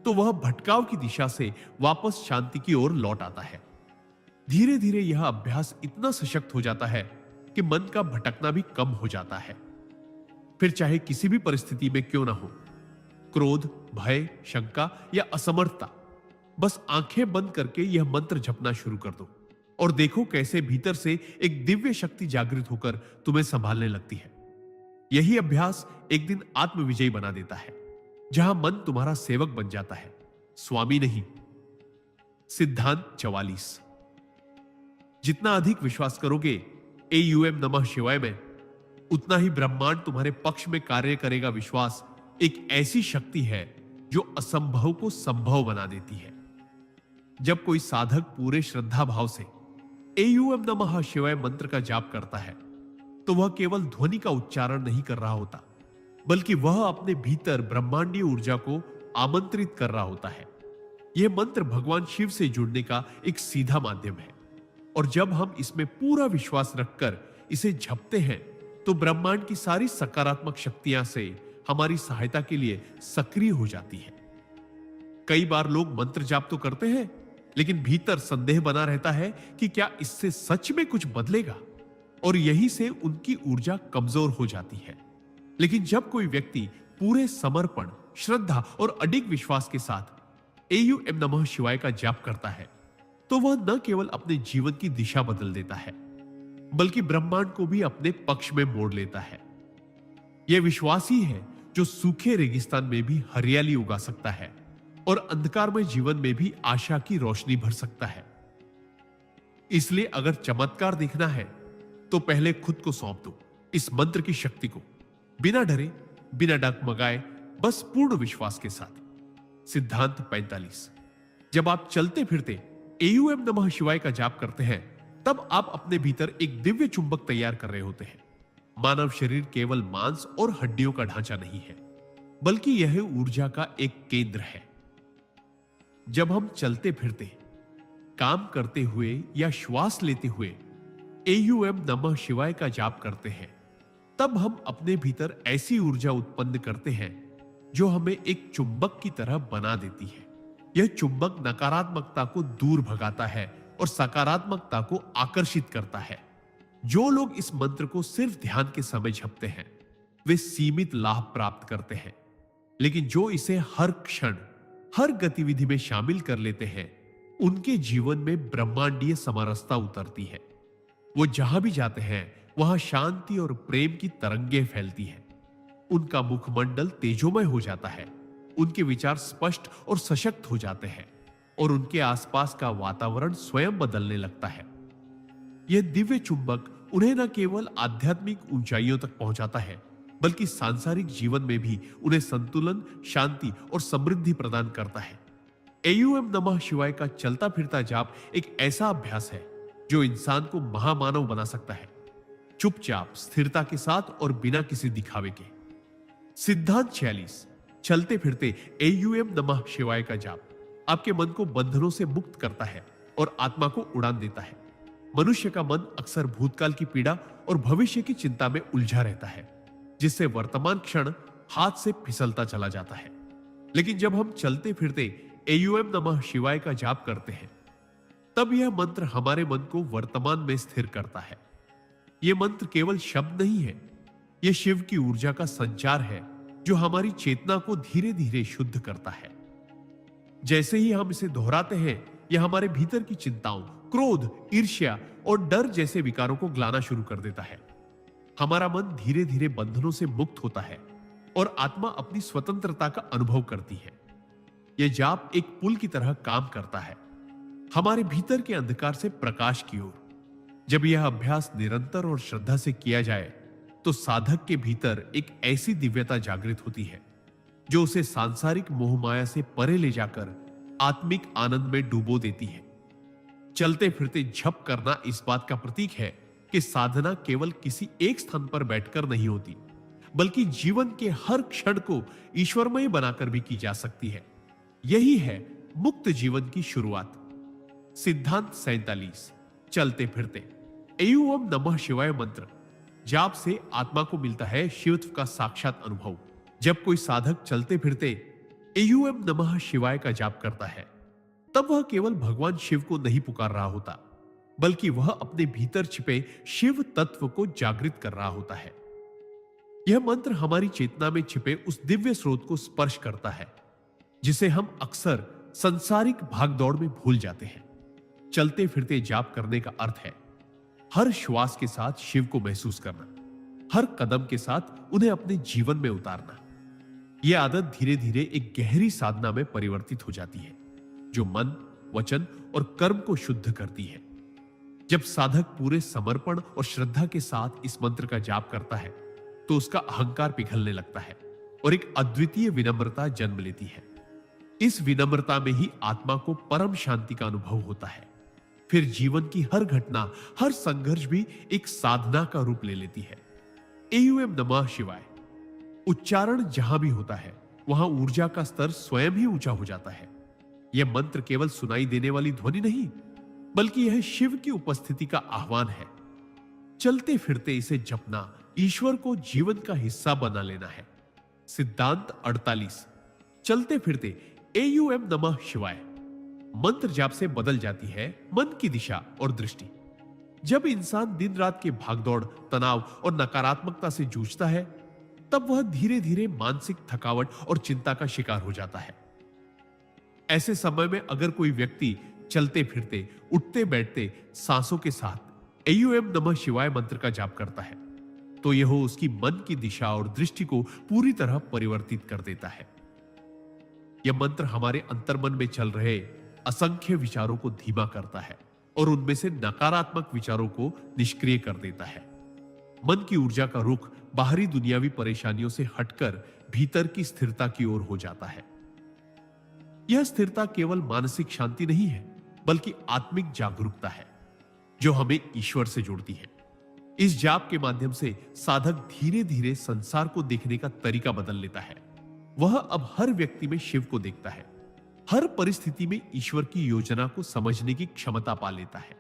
तो वह भटकाव की दिशा से वापस शांति की ओर लौट आता है। धीरे धीरे यह अभ्यास इतना सशक्त हो जाता है कि मन का भटकना भी कम हो जाता है। फिर चाहे किसी भी परिस्थिति में क्यों ना हो, क्रोध, भय, शंका या असमर्थता, बस आंखें बंद करके यह मंत्र जपना शुरू कर दो और देखो कैसे भीतर से एक दिव्य शक्ति जागृत होकर तुम्हें संभालने लगती है। यही अभ्यास एक दिन आत्मविजयी बना देता है, जहां मन तुम्हारा सेवक बन जाता है, स्वामी नहीं। सिद्धांत 44। जितना अधिक विश्वास करोगे एयूएम नमः शिवाय में, उतना ही ब्रह्मांड तुम्हारे पक्ष में कार्य करेगा। विश्वास एक ऐसी शक्ति है जो असंभव को संभव बना देती है। जब कोई साधक पूरे श्रद्धा भाव से एयूएम नमः शिवाय मंत्र का जाप करता है, तो वह केवल ध्वनि का उच्चारण नहीं कर रहा होता, बल्कि वह अपने भीतर ब्रह्मांडीय ऊर्जा को आमंत्रित कर रहा होता है। यह मंत्र भगवान शिव से जुड़ने का एक सीधा माध्यम है, और जब हम इसमें पूरा विश्वास रखकर इसे जपते हैं, तो ब्रह्मांड की सारी सकारात्मक शक्तियां से हमारी सहायता के लिए सक्रिय हो जाती है। कई बार लोग मंत्र जाप तो करते हैं, लेकिन भीतर संदेह बना रहता है कि क्या इससे सच में कुछ बदलेगा, और यही से उनकी ऊर्जा कमजोर हो जाती है। लेकिन जब कोई व्यक्ति पूरे समर्पण, श्रद्धा और अडिग विश्वास के साथ एयूएम नमः शिवाय का जाप करता है, तो वह न केवल अपने जीवन की दिशा बदल देता है, बल्कि ब्रह्मांड को भी अपने पक्ष में मोड़ लेता है। यह विश्वास ही है जो सूखे रेगिस्तान में भी हरियाली उगा सकता है और अंधकारमय जीवन में भी आशा की रोशनी भर सकता है। इसलिए अगर चमत्कार देखना है तो पहले खुद को सौंप दो इस मंत्र की शक्ति को, बिना डरे, बिना डगमगाए, बस पूर्ण विश्वास के साथ। सिद्धांत 45। जब आप चलते फिरते एयूएम नमः शिवाय का जाप करते हैं, तब आप अपने भीतर एक दिव्य चुंबक तैयार कर रहे होते हैं। मानव शरीर केवल मांस और हड्डियों का ढांचा नहीं है, बल्कि यह ऊर्जा का एक केंद्र है। जब हम चलते फिरते, काम करते हुए या श्वास लेते हुए एयूएम नमः शिवाय का जाप करते हैं, तब हम अपने भीतर ऐसी ऊर्जा उत्पन्न करते हैं जो हमें एक चुंबक की तरह बना देती है। यह चुंबक नकारात्मकता को दूर भगाता है और सकारात्मकता को आकर्षित करता है। जो लोग इस मंत्र को सिर्फ ध्यान के समय जपते हैं, वे सीमित लाभ प्राप्त करते हैं, लेकिन जो इसे हर क्षण, हर गतिविधि में शामिल कर लेते हैं, उनके जीवन में ब्रह्मांडीय समरसता उतरती है। वो जहां भी जाते हैं, वहां शांति और प्रेम की तरंगें फैलती हैं। उनका मुखमंडल तेजोमय हो जाता है, उनके विचार स्पष्ट और सशक्त हो जाते हैं और उनके आसपास का वातावरण स्वयं बदलने लगता है। यह दिव्य चुंबक उन्हें न केवल आध्यात्मिक ऊंचाइयों तक पहुंचाता है, बल्कि सांसारिक जीवन में भी उन्हें संतुलन, शांति और समृद्धि प्रदान करता है। एयूएम नमः शिवाय का चलता फिरता जाप एक ऐसा अभ्यास है जो इंसान को महामानव बना सकता है, चुपचाप, स्थिरता के साथ और बिना किसी दिखावे के। सिद्धांत 46। चलते फिरते एयूएम नमः शिवाय का जाप आपके मन को बंधनों से मुक्त करता है और आत्मा को उड़ान देता है। मनुष्य का मन अक्सर भूतकाल की पीड़ा और भविष्य की चिंता में उलझा रहता है, जिससे वर्तमान क्षण हाथ से फिसलता चला जाता है। लेकिन जब हम चलते फिरते एयूएम नमः शिवाय का जाप करते हैं, तब यह मंत्र हमारे मन को वर्तमान में स्थिर करता है। यह मंत्र केवल शब्द नहीं है, यह शिव की ऊर्जा का संचार है जो हमारी चेतना को धीरे धीरे शुद्ध करता है। जैसे ही हम इसे दोहराते हैं, यह हमारे भीतर की चिंताओं, क्रोध, ईर्ष्या और डर जैसे विकारों को ग्लाना शुरू कर देता है। हमारा मन धीरे धीरे बंधनों से मुक्त होता है और आत्मा अपनी स्वतंत्रता का अनुभव करती है। यह जाप एक पुल की तरह काम करता है, हमारे भीतर के अंधकार से प्रकाश की ओर। जब यह अभ्यास निरंतर और श्रद्धा से किया जाए, तो साधक के भीतर एक ऐसी दिव्यता जागृत होती है जो उसे सांसारिक मोहमाया से परे ले जाकर आत्मिक आनंद में डुबो देती है। चलते फिरते जप करना इस बात का प्रतीक है कि साधना केवल किसी एक स्थान पर बैठकर नहीं होती, बल्कि जीवन के हर क्षण को ईश्वरमय बनाकर भी की जा सकती है। यही है मुक्त जीवन की शुरुआत। सिद्धांत 47। चलते फिरते एयूएम नमः शिवाय मंत्र जाप से आत्मा को मिलता है शिवत्व का साक्षात अनुभव। जब कोई साधक चलते फिरते एयूएम नमः शिवाय का जाप करता है, तब वह केवल भगवान शिव को नहीं पुकार रहा होता, बल्कि वह अपने भीतर छिपे शिव तत्व को जागृत कर रहा होता है। यह मंत्र हमारी चेतना में छिपे उस दिव्य स्रोत को स्पर्श करता है जिसे हम अक्सर संसारिक भागदौड़ में भूल जाते हैं। चलते फिरते जाप करने का अर्थ है हर श्वास के साथ शिव को महसूस करना, हर कदम के साथ उन्हें अपने जीवन में उतारना। यह आदत धीरे धीरे एक गहरी साधना में परिवर्तित हो जाती है जो मन, वचन और कर्म को शुद्ध करती है। जब साधक पूरे समर्पण और श्रद्धा के साथ इस मंत्र का जाप करता है, तो उसका अहंकार पिघलने लगता है और एक अद्वितीय विनम्रता जन्म लेती है। इस विनम्रता में ही आत्मा को परम शांति का अनुभव होता है। फिर जीवन की हर घटना, हर संघर्ष भी एक साधना का रूप ले लेती है। एयूएम नमः शिवाय उच्चारण जहां भी होता है, वहां ऊर्जा का स्तर स्वयं ही ऊंचा हो जाता है। यह मंत्र केवल सुनाई देने वाली ध्वनि नहीं, बल्कि यह शिव की उपस्थिति का आह्वान है। चलते फिरते इसे जपना, ईश्वर को जीवन का हिस्सा बना लेना है। सिद्धांत 48। चलते फिरते एयूएम नमः शिवाय मंत्र जाप से बदल जाती है मन की दिशा और दृष्टि। जब इंसान दिन रात के भागदौड़, तनाव और नकारात्मकता से जूझता है, तब वह धीरे धीरे मानसिक थकावट और चिंता का शिकार हो जाता है। ऐसे समय में अगर कोई व्यक्ति चलते फिरते, उठते बैठते, सांसों के साथ एयूएम नमः शिवाय मंत्र का जाप करता है तो यह उसकी मन की दिशा और दृष्टि को पूरी तरह परिवर्तित कर देता है। यह मंत्र हमारे अंतर्मन में चल रहे असंख्य विचारों को धीमा करता है और उनमें से नकारात्मक विचारों को निष्क्रिय कर देता है। मन की ऊर्जा का रुख बाहरी दुनियावी परेशानियों से हटकर भीतर की स्थिरता की ओर हो जाता है। यह स्थिरता केवल मानसिक शांति नहीं है, बल्कि आत्मिक जागरूकता है जो हमें ईश्वर से जोड़ती है। इस जाप के माध्यम से साधक धीरे धीरे संसार को देखने का तरीका बदल लेता है। वह अब हर व्यक्ति में शिव को देखता है, हर परिस्थिति में ईश्वर की योजना को समझने की क्षमता पा लेता है।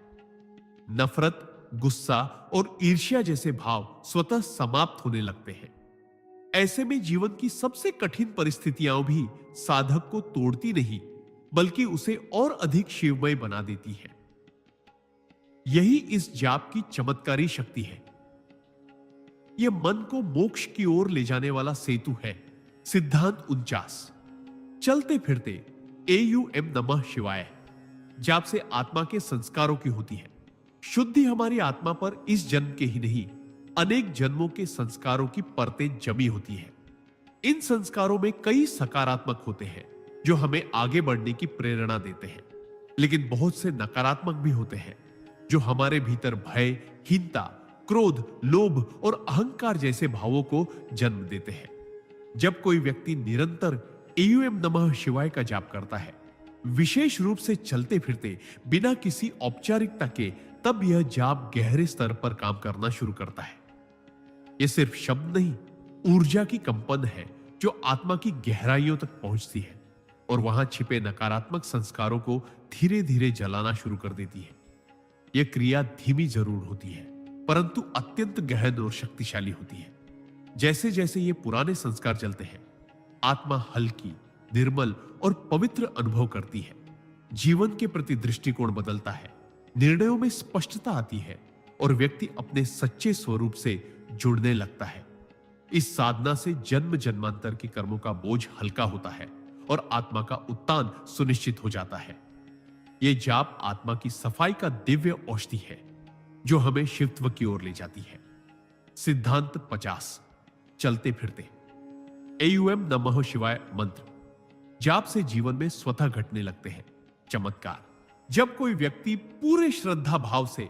नफरत, गुस्सा और ईर्ष्या जैसे भाव स्वतः समाप्त होने लगते हैं। ऐसे में जीवन की सबसे कठिन परिस्थितियां भी साधक को तोड़ती नहीं, बल्कि उसे और अधिक शिवमय बना देती है। यही इस जाप की चमत्कारी शक्ति है। यह मन को मोक्ष की ओर ले जाने वाला सेतु है। सिद्धांत 49। चलते फिरते एयूएम नमः शिवाय जाप से आत्मा के संस्कारों की होती है। शुद्धि हमारी आत्मा पर इस जन्म के ही नहीं, अनेक जन्मों के संस्कारों की परतें जमी होती है। इन संस्कारों में कई सकारात्मक होते हैं जो हमें आगे बढ़ने की प्रेरणा देते हैं, लेकिन बहुत से नकारात्मक भी होते हैं जो हमारे भीतर भय, हीनता, क्रोध, लोभ और अहंकार जैसे भावों को जन्म देते हैं। जब कोई व्यक्ति निरंतर एयूएम नमः शिवाय का जाप करता है, विशेष रूप से चलते फिरते बिना किसी औपचारिकता के, तब यह जाप गहरे स्तर पर काम करना शुरू करता है। यह सिर्फ शब्द नहीं, ऊर्जा की कंपन है जो आत्मा की गहराइयों तक पहुंचती है और वहां छिपे नकारात्मक संस्कारों को धीरे धीरे जलाना शुरू कर देती है। यह क्रिया धीमी जरूर होती है, परंतु अत्यंत गहन और शक्तिशाली होती है। जैसे जैसे ये पुराने संस्कार जलते हैं, आत्मा हल्की, निर्मल और पवित्र अनुभव करती है। जीवन के प्रति दृष्टिकोण बदलता है, निर्णयों में स्पष्टता आती है और व्यक्ति अपने सच्चे स्वरूप से जुड़ने लगता है। इस साधना से जन्म जन्मांतर के कर्मों का बोझ हल्का होता है और आत्मा का उत्थान सुनिश्चित हो जाता है। यह जाप आत्मा की सफाई का दिव्य औषधि है जो हमें शिवत्व की ओर ले जाती है। सिद्धांत 50। चलते फिरते एयूएम नमः शिवाय मंत्र जाप से जीवन में स्वतः घटने लगते हैं चमत्कार। जब कोई व्यक्ति पूरे श्रद्धा भाव से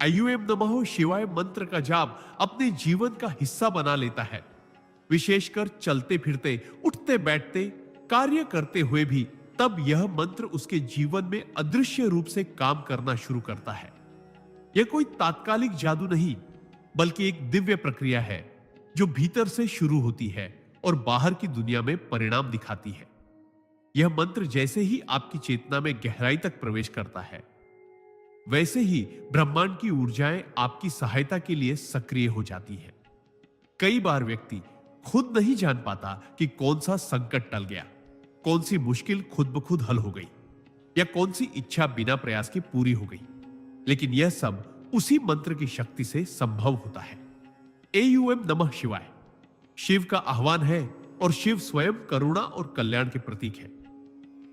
एयूएम नमः शिवाय मंत्र का जाप अपने जीवन का हिस्सा बना लेता है, विशेषकर चलते फिरते, उठते बैठते, कार्य करते हुए भी, तब यह मंत्र उसके जीवन में अदृश्य रूप से काम करना शुरू करता है। यह कोई तात्कालिक जादू नहीं, बल्कि एक दिव्य प्रक्रिया है जो भीतर से शुरू होती है और बाहर की दुनिया में परिणाम दिखाती है। यह मंत्र जैसे ही आपकी चेतना में गहराई तक प्रवेश करता है, वैसे ही ब्रह्मांड की ऊर्जाएं आपकी सहायता के लिए सक्रिय हो जाती है। कई बार व्यक्ति खुद नहीं जान पाता कि कौन सा संकट टल गया, कौन सी मुश्किल खुद ब खुद हल हो गई या कौन सी इच्छा बिना प्रयास के पूरी हो गई, लेकिन यह सब उसी मंत्र की शक्ति से संभव होता है। एयूएम नमः शिवाय शिव का आह्वान है और शिव स्वयं करुणा और कल्याण के प्रतीक है।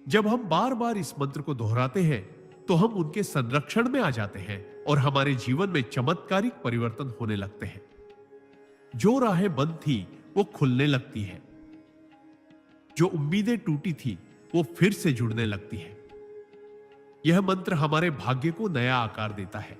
जब हम बार बार इस मंत्र को दोहराते हैं तो हम उनके संरक्षण में आ जाते हैं और हमारे जीवन में चमत्कारिक परिवर्तन होने लगते हैं। जो राहें बंद थी वो खुलने लगती है, जो उम्मीदें टूटी थी वो फिर से जुड़ने लगती है। यह मंत्र हमारे भाग्य को नया आकार देता है